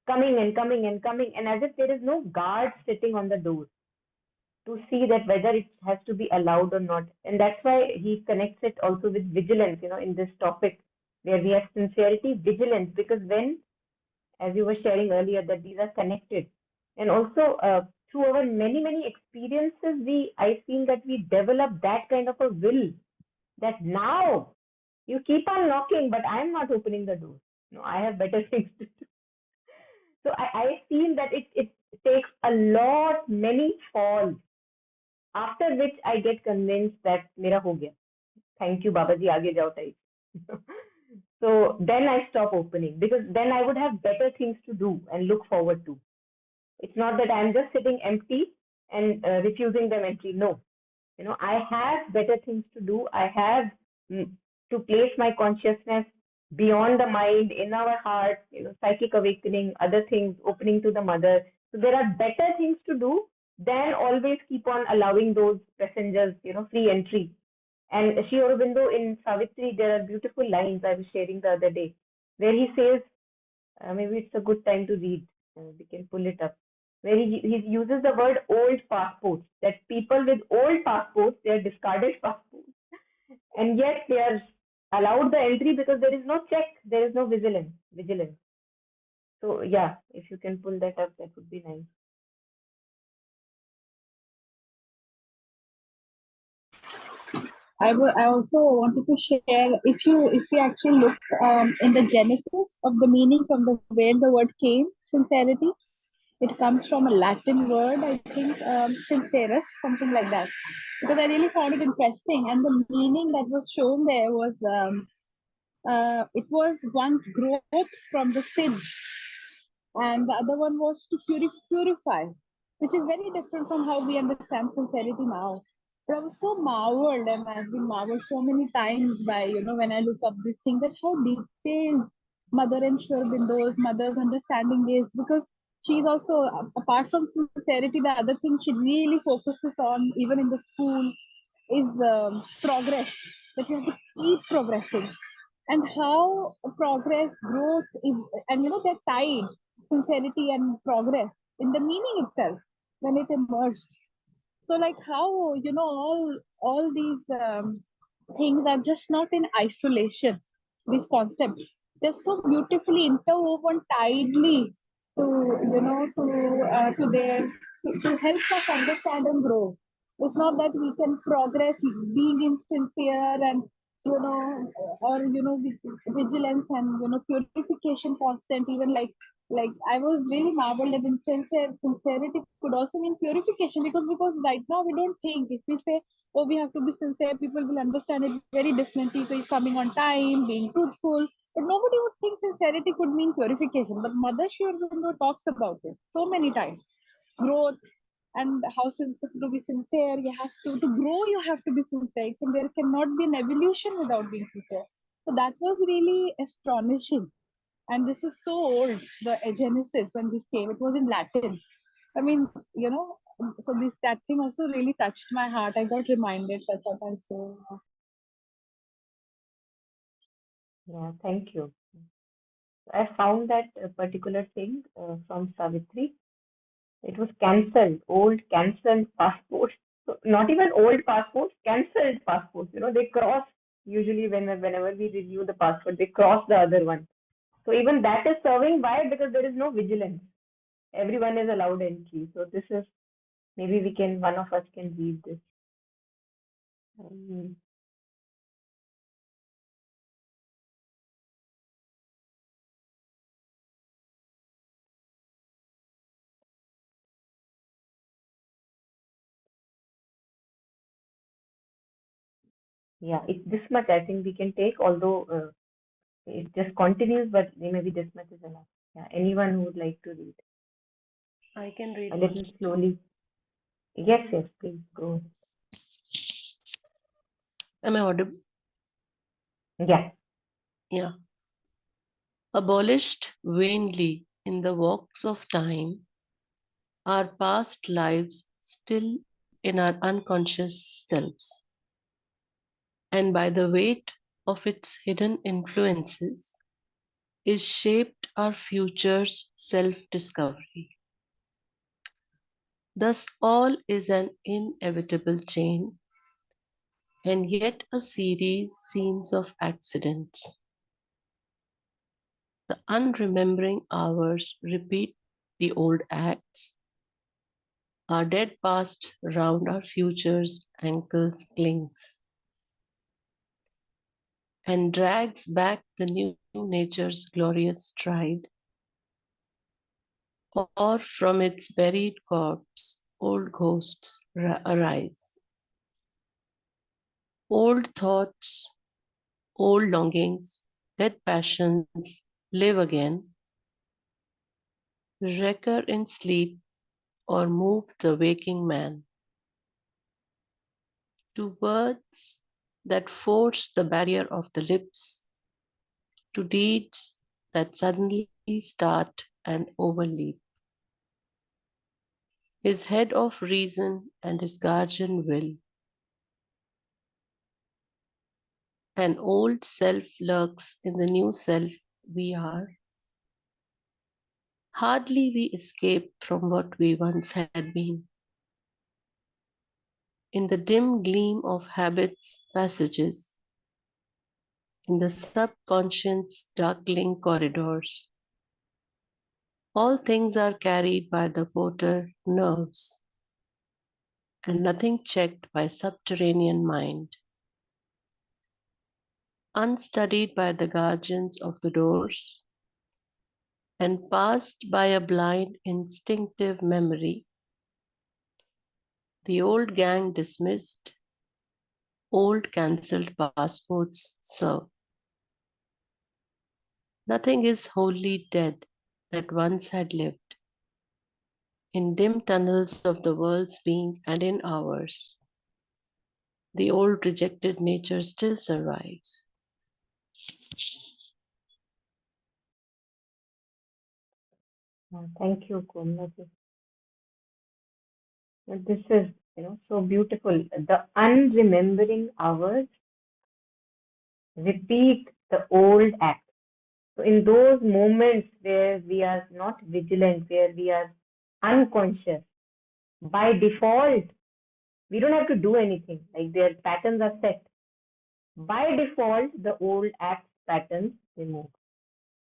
coming and coming and coming, and as if there is no guard sitting on the door to see that whether it has to be allowed or not. And that's why he connects it also with vigilance, in this topic where we have sincerity, vigilance, because when, as you were sharing earlier, that these are connected. And also through our many experiences, I feel that we develop that kind of a will that now you keep on knocking, but I'm not opening the door. No, I have better things to do. So I feel that it takes a lot, many falls, after which I get convinced that mera ho gaya. Thank you, Babaji, aage jao type. So then I stop opening, because then I would have better things to do and look forward to. It's not that I'm just sitting empty and refusing them entry. No, I have better things to do. I have to place my consciousness beyond the mind, in our heart, psychic awakening, other things, opening to the mother. So there are better things to do than always keep on allowing those passengers, free entry. And Sri Aurobindo in Savitri, there are beautiful lines I was sharing the other day, where he says, maybe it's a good time to read. We can pull it up. Where he uses the word old passports, that people with old passports, they are discarded passports, and yet they are allowed the entry because there is no check, there is no vigilance. So yeah, if you can pull that up, that would be nice. I also wanted to share, if we actually look in the genesis of the meaning from the where the word came, sincerity, it comes from a Latin word, I think, sincerus, something like that. Because I really found it interesting, and the meaning that was shown there was it was one's growth from the sin, and the other one was to purify, which is very different from how we understand sincerity now. But I was so marveled, and I've been marveled so many times by, when I look up this thing, that how detailed Mother and Sri Aurobindo's mother's understanding is, because she's also, apart from sincerity, the other thing she really focuses on, even in the school, is progress, that you have to keep progressing, and how progress, growth is, and they're tied, sincerity and progress, in the meaning itself when it emerged. So like how, all these things are just not in isolation, these concepts, they're so beautifully interwoven tightly to, to their, to help us understand and grow. It's not that we can progress being insincere and, or, vigilance and, purification constant, even like I was really marveled that sincerity could also mean purification, because right now we don't think, if we say, oh, we have to be sincere, people will understand it very differently. So it's coming on time, being truthful, but nobody would think sincerity could mean purification. But Mother Shri Aurobindo talks about it so many times. Growth, And how to be sincere, you have to grow, you have to be sincere, and there cannot be an evolution without being sincere. So that was really astonishing. And this is so old, the Genesis, when this came, it was in Latin. I mean, so this that thing also really touched my heart. I got reminded. I thought I so. Yeah, thank you. I found that particular thing from Savitri. It was cancelled, old cancelled passports. So not even old passports, cancelled passports. They cross usually whenever we review the passport, they cross the other one. So even that is serving. Why? Because there is no vigilance. Everyone is allowed entry. So this is, maybe one of us can read this. Um, yeah, this much I think we can take, although it just continues, but maybe this much is enough. Yeah, anyone who would like to read I can read a little first. slowly. Yes, yes, please go. Am I audible? Yeah. Yeah. Abolished vainly in the walks of time, our past lives still in our unconscious selves, and by the weight of its hidden influences, is shaped our future's self-discovery. Thus all is an inevitable chain, and yet a series seems of accidents. The unremembering hours repeat the old acts. Our dead past round our future's ankles clings, and drags back the new nature's glorious stride, or from its buried corpse old ghosts arise. Old thoughts, old longings, dead passions live again, recur in sleep, or move the waking man to words that force the barrier of the lips, to deeds that suddenly start and overleap. His head of reason and his guardian will. An old self lurks in the new self we are. Hardly we escape from what we once had been. In the dim gleam of habit's passages, in the subconscious darkling corridors, all things are carried by the porter nerves, and nothing checked by subterranean mind. Unstudied by the guardians of the doors, and passed by a blind instinctive memory, the old gang dismissed, old cancelled passports serve. Nothing is wholly dead that once had lived. In dim tunnels of the world's being and in ours, the old rejected nature still survives. Thank you, Kumla. This is, so beautiful. The unremembering hours repeat the old act. So in those moments where we are not vigilant, where we are unconscious, by default, we don't have to do anything. Like their patterns are set. By default, the old act patterns remove.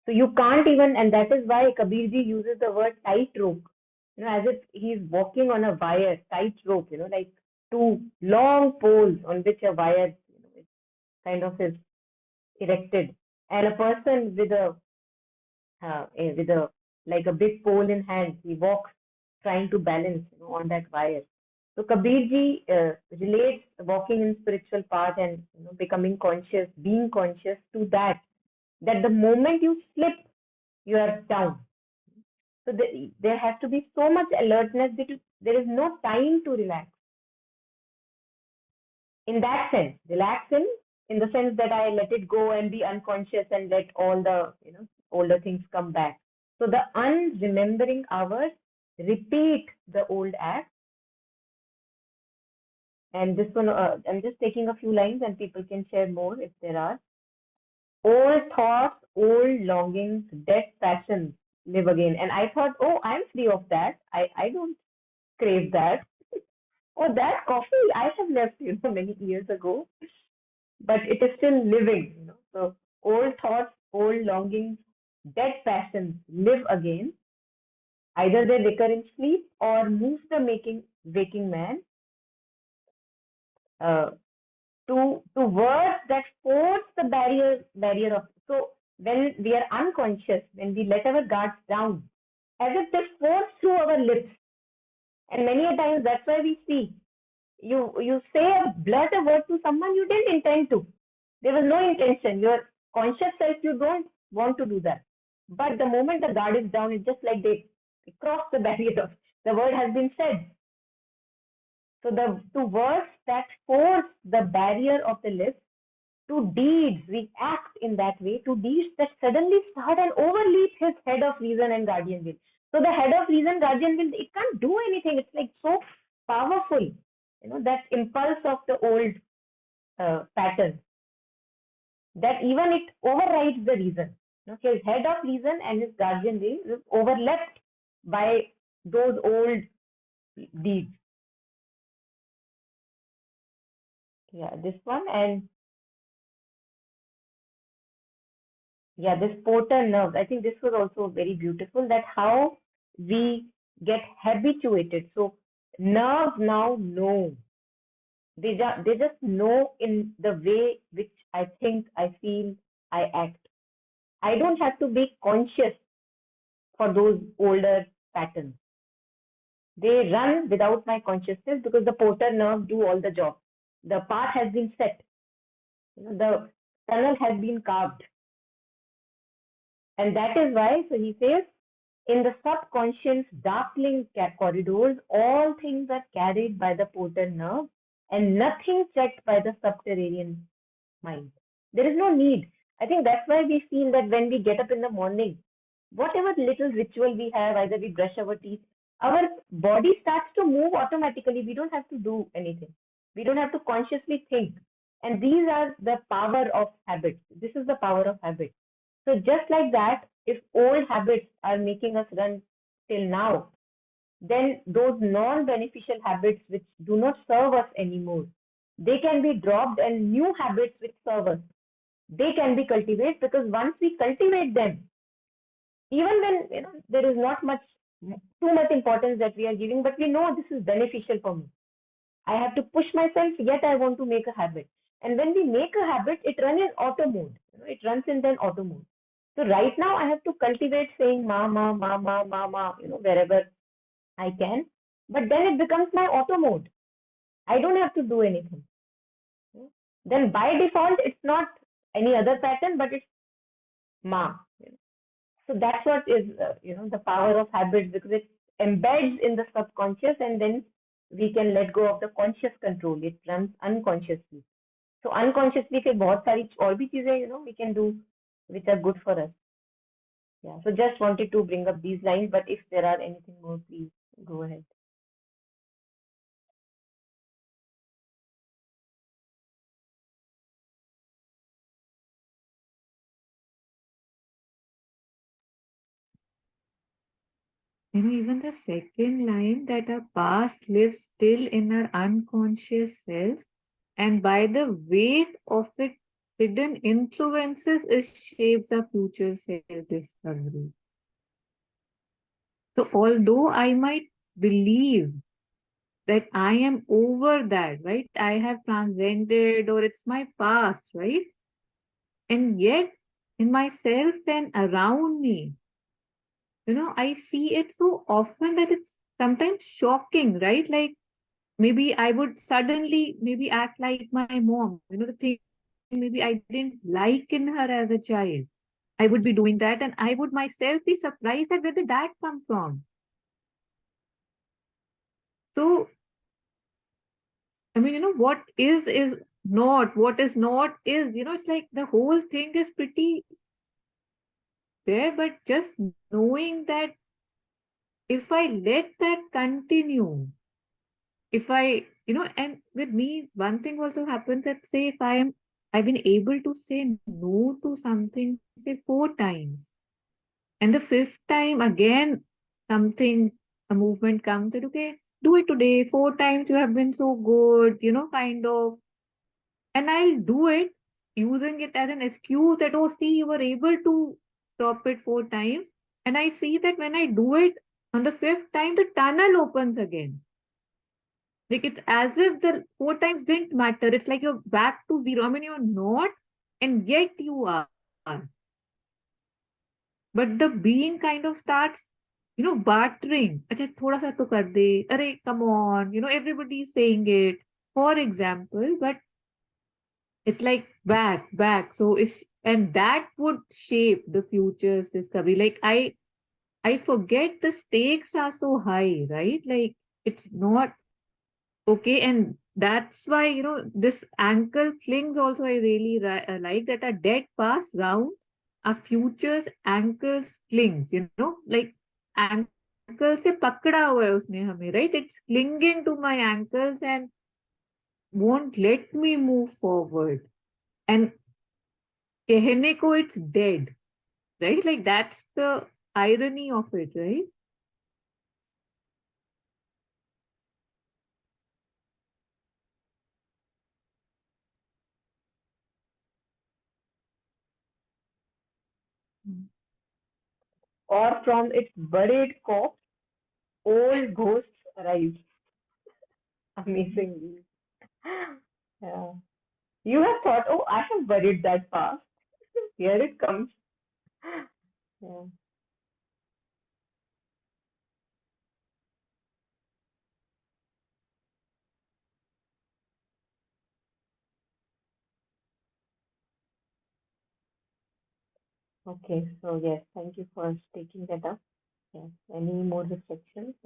So you can't even, and that is why Kabirji uses the word tightrope, as if he's walking on a wire, tightrope, like two long poles on which a wire, kind of is erected, and a person with a like a big pole in hand, he walks trying to balance, on that wire. So Kabirji relates walking in spiritual path and becoming conscious, being conscious to that the moment you slip, you are down. So there has to be so much alertness that there is no time to relax. In that sense, relax in the sense that I let it go and be unconscious and let all the older things come back. So the unremembering hours repeat the old acts. And this one, I'm just taking a few lines and people can share more if there are. Old thoughts, old longings, dead passions live again. And I thought, oh, I'm free of that. I don't crave that. Oh, that coffee I have left, many years ago, but it is still living, So old thoughts, old longings, dead passions live again. Either they recur in sleep or move the waking man to words that force the barrier of. So when we are unconscious, when we let our guards down, as if they force through our lips, and many a times that's why we see you say a blurt a word to someone you didn't intend to. There was no intention. Your conscious self, you don't want to do that. But the moment the guard is down, it's just like they cross the barrier of the word has been said. So to words that force the barrier of the lips, to deeds, we act in that way, to deeds that suddenly start and overleap his head of reason and guardian will. So the head of reason, guardian will, it can't do anything. It's like so powerful, that impulse of the old pattern, that even it overrides the reason. His head of reason and his guardian will is overlapped by those old deeds. Yeah, this one, and yeah, this portal nerves. I think this was also very beautiful, that how we get habituated. So nerves now know. They just know in the way which I think, I feel, I act. I don't have to be conscious for those older patterns. They run without my consciousness because the portal nerves do all the job. The path has been set. The tunnel has been carved. And that is why, so he says, in the subconscious darkling corridors, all things are carried by the portal nerve and nothing checked by the subterranean mind. There is no need. I think that's why we feel that when we get up in the morning, whatever little ritual we have, either we brush our teeth, our body starts to move automatically. We don't have to do anything. We don't have to consciously think. And these are the power of habits. This is the power of habit. So just like that, if old habits are making us run till now, then those non-beneficial habits which do not serve us anymore, they can be dropped, and new habits which serve us, they can be cultivated, because once we cultivate them, even when there is not too much importance that we are giving, but we know this is beneficial for me. I have to push myself, yet I want to make a habit. And when we make a habit, it runs in auto mode. It runs in then auto mode. So right now I have to cultivate saying ma, ma, ma, ma, ma, ma, wherever I can. But then it becomes my auto mode. I don't have to do anything. Then by default, it's not any other pattern, but it's ma. So that's what is, the power of habits, because it embeds in the subconscious, and then we can let go of the conscious control. It runs unconsciously. So unconsciously, फिर बहुत सारी और भी चीजें, we can do which are good for us. Yeah. So just wanted to bring up these lines, but if there are anything more, please go ahead. Even the second line, that our past lives still in our unconscious self, and by the weight of its hidden influences, it shapes our future self-discovery. So although I might believe that I am over that, right? I have transcended, or it's my past, right? And yet in myself and around me, I see it so often that it's sometimes shocking, right? Like maybe I would suddenly maybe act like my mom, the thing maybe I didn't like in her as a child. I would be doing that, and I would myself be surprised that where did that come from? So, I mean, what is not, what is not is, it's like the whole thing is pretty there, but just knowing that if I let that continue, if I, and with me, one thing also happens that, say, if I've been able to say no to something, say, 4 times, and the fifth time again, a movement comes that, okay, do it today, 4 times you have been so good, kind of. And I'll do it using it as an excuse that, oh, see, you were able to stop it 4 times. And I see that when I do it on the fifth time, the tunnel opens again. Like it's as if the 4 times didn't matter. It's like you're back to zero. I mean, you're not, and yet you are. But the being kind of starts, bartering. Acha, thoda sa to kar de. Arey, come on. Everybody's saying it. For example, but it's like back. So and that would shape the future's discovery. Like I forget the stakes are so high, right? Like it's not okay. And that's why, this ankle clings also I really like that a dead past round a future's ankles clings, like ankle se pakda hua hai usne hame, right? It's clinging to my ankles and won't let me move forward. And कहने को it's dead, right? Like that's the irony of it, right? Or from its buried corpse, old ghosts arise. Amazingly. Yeah. You have thought, oh, I have buried that past. Here it comes. Yeah. Okay, so yes, thank you for taking that up. Yes. Any more reflections?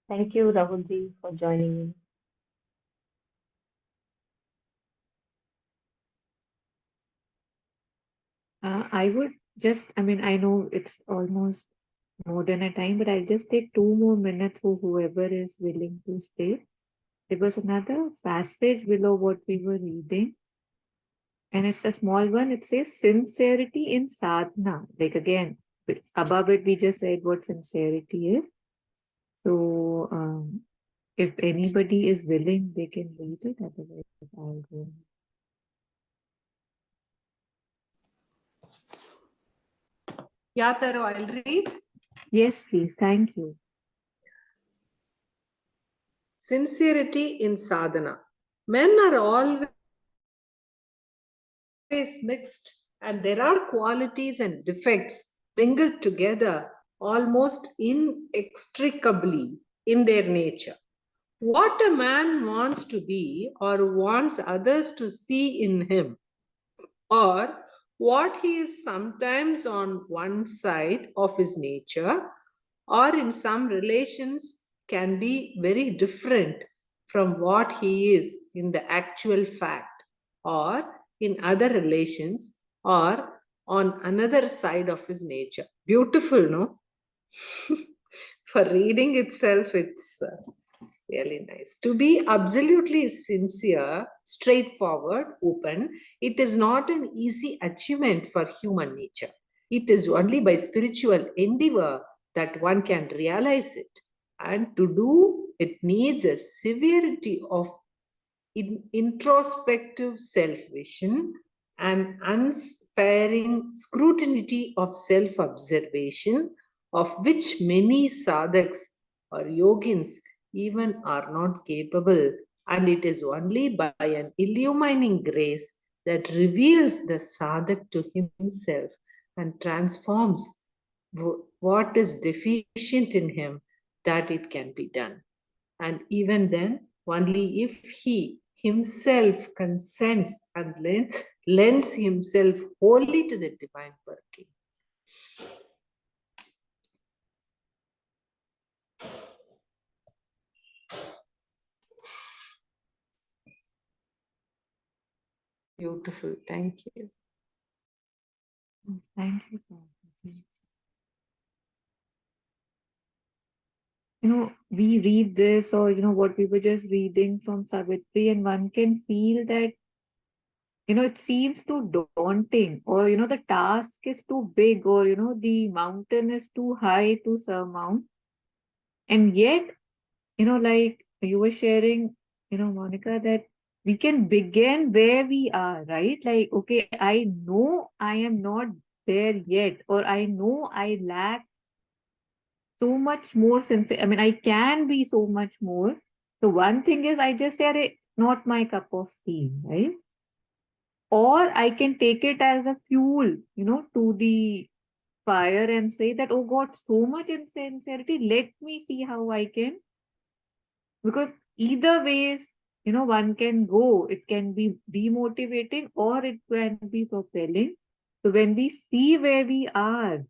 Thank you, Rahulji, for joining in. I would just, I mean, I know it's almost more than a time, but I'll just take 2 more minutes for whoever is willing to stay. There was another passage below what we were reading, and it's a small one. It says sincerity in sadhana. Like again, above it, we just said what sincerity is. So, if anybody is willing, they can read it. Otherwise, I'll go. Yeah, Taro, I'll read. Yes, please. Thank you. Sincerity in sadhana. Men are always mixed, and there are qualities and defects mingled together almost inextricably in their nature. What a man wants to be or wants others to see in him, or what he is sometimes on one side of his nature, or in some relations, can be very different from what he is in the actual fact, or in other relations, or on another side of his nature. Beautiful, no? For reading itself, it's really nice. To be absolutely sincere, straightforward, open, it is not an easy achievement for human nature. It is only by spiritual endeavor that one can realize it. And to do it needs a severity of introspective self-vision and unsparing scrutiny of self-observation, of which many sadhaks or yogins even are not capable. And it is only by an illumining grace that reveals the sadhak to himself and transforms what is deficient in him that it can be done. And even then, only if he himself consents and lends himself wholly to the divine working. Beautiful. Thank you. Thank you. Prabhuji. We read this, or what we were just reading from Savitri, and one can feel that it seems too daunting, or the task is too big, or the mountain is too high to surmount. And yet, like you were sharing, Monica, that we can begin where we are, right? Like, okay, I know I am not there yet, or I know I lack so much more sincere. I mean, I can be so much more. So one thing is I just said it, not my cup of tea, right? Or I can take it as a fuel, to the fire and say that, oh God, so much insincerity, let me see how I can. Because either ways, one can go. It can be demotivating or it can be propelling. So when we see where we are,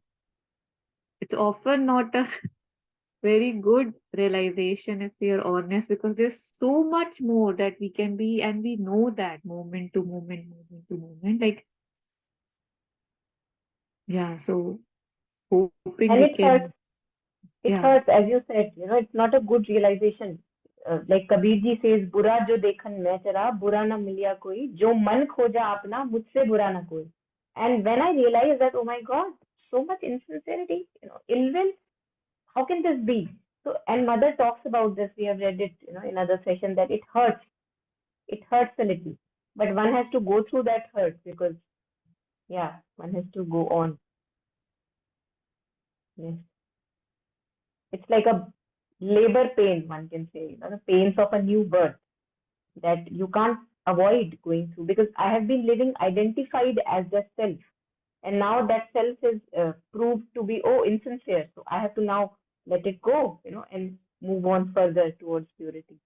it's often not a very good realization if we are honest, because there's so much more that we can be, and we know that moment to moment, moment to moment. Like, yeah, so hoping And we it hurts. can, It yeah, hurts, as you said, it's not a good realization. Like Kabir ji says, बुरा जो देखन मैं चरा, बुरा ना मिलिया कोई, जो मन खोजा अपना, मुझसे बुरा ना कोई. And when I realized that, oh my God, so much insincerity, ill will, how can this be? So, and mother talks about this. We have read it, in other session, that it hurts. It hurts a little, but one has to go through that hurt, because, yeah, one has to go on. Yes. It's like a labor pain, one can say, the pains of a new birth that you can't avoid going through, because I have been living identified as the self, and now that self is proved to be insincere. So I have to now let it go, and move on further towards purity.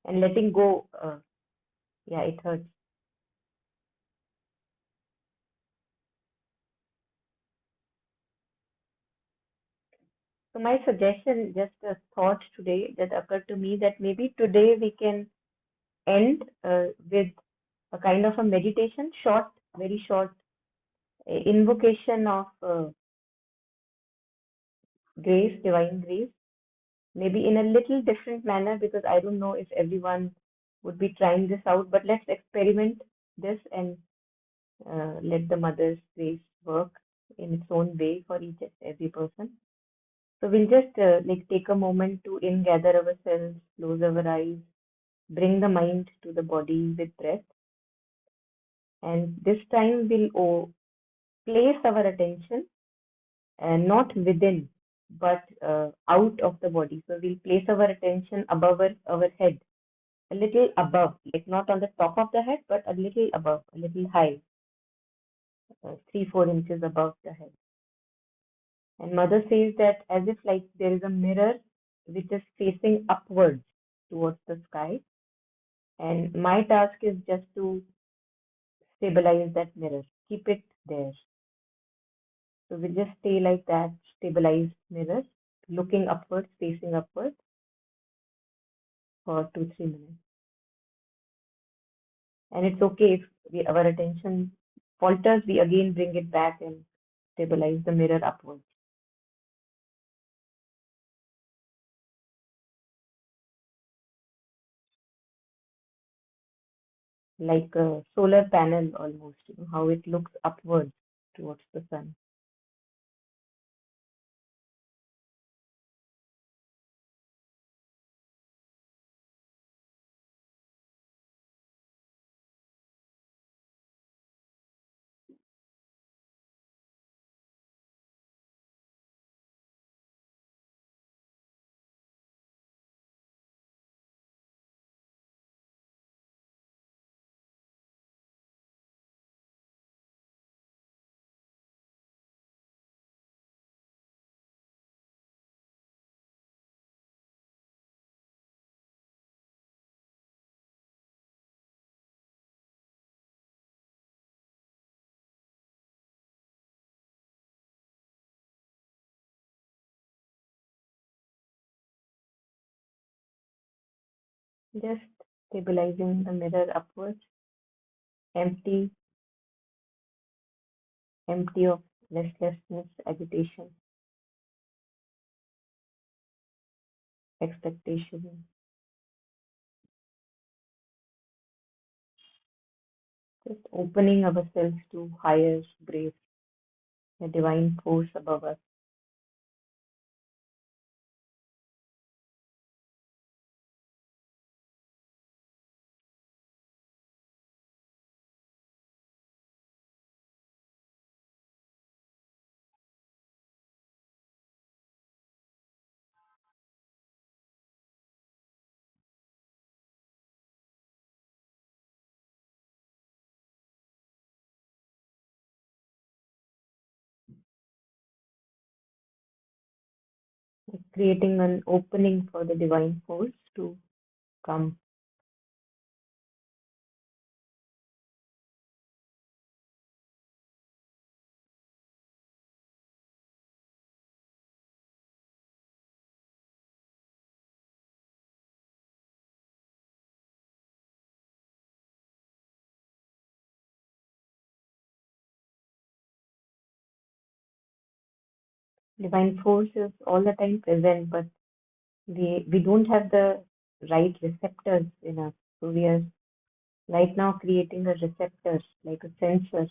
And letting go, yeah, it hurts. So my suggestion, just a thought today that occurred to me, that maybe today we can end with a kind of a meditation, short, very short invocation of grace, divine grace, maybe in a little different manner, because I don't know if everyone would be trying this out, but let's experiment this and let the Mother's grace work in its own way for each and every person. So we'll just like take a moment to gather ourselves, close our eyes, bring the mind to the body with breath. And this time we'll place our attention not within, but out of the body. So we'll place our attention above our head, a little above, like not on the top of the head, but a little above, a little high, 3-4 inches above the head. And Mother says that as if like there is a mirror which is facing upwards towards the sky. And my task is just to stabilize that mirror, keep it there. So we just stay like that, stabilized mirror, looking upwards, facing upwards for 2-3 minutes. And it's okay if our attention falters, we again bring it back and stabilize the mirror upwards. Like a solar panel almost, how it looks upwards towards the sun. Just stabilizing the mirror upwards, empty of restlessness, agitation, expectation. Just opening ourselves to higher grace, the divine force above us. Creating an opening for the divine force to come. Divine force is all the time present, but we don't have the right receptors in us. So we are right now creating a receptor, like a sensor,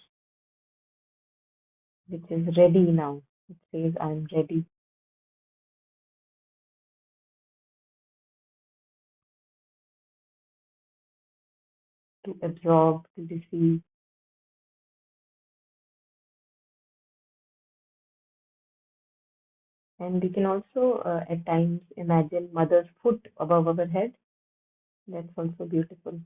which is ready now. It says, I'm ready. To absorb, to receive. And we can also at times imagine mother's foot above our head. That's also beautiful.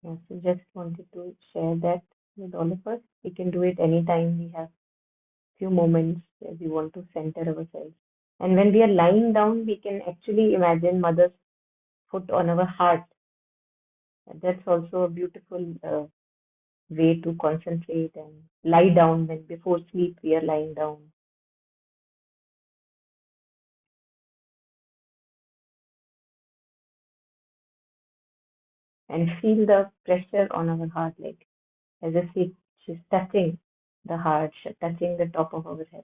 Yeah, so just wanted to share that with all of us. We can do it anytime we have few moments where we want to center ourselves. And when we are lying down, we can actually imagine mother's foot on our heart. That's also a beautiful way to concentrate and lie down. When before sleep we are lying down. And feel the pressure on our heart, like as if she's touching the heart, touching the top of our head.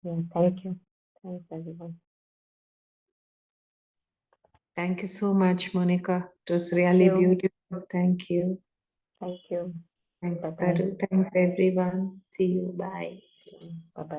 Yeah, thank you. Thanks, everyone. Thank you so much, Monica. It was Thank really you. beautiful. Thank you. Thank you. Thanks, Bye-bye. Taru. Thanks, everyone. See you. Bye. Bye-bye.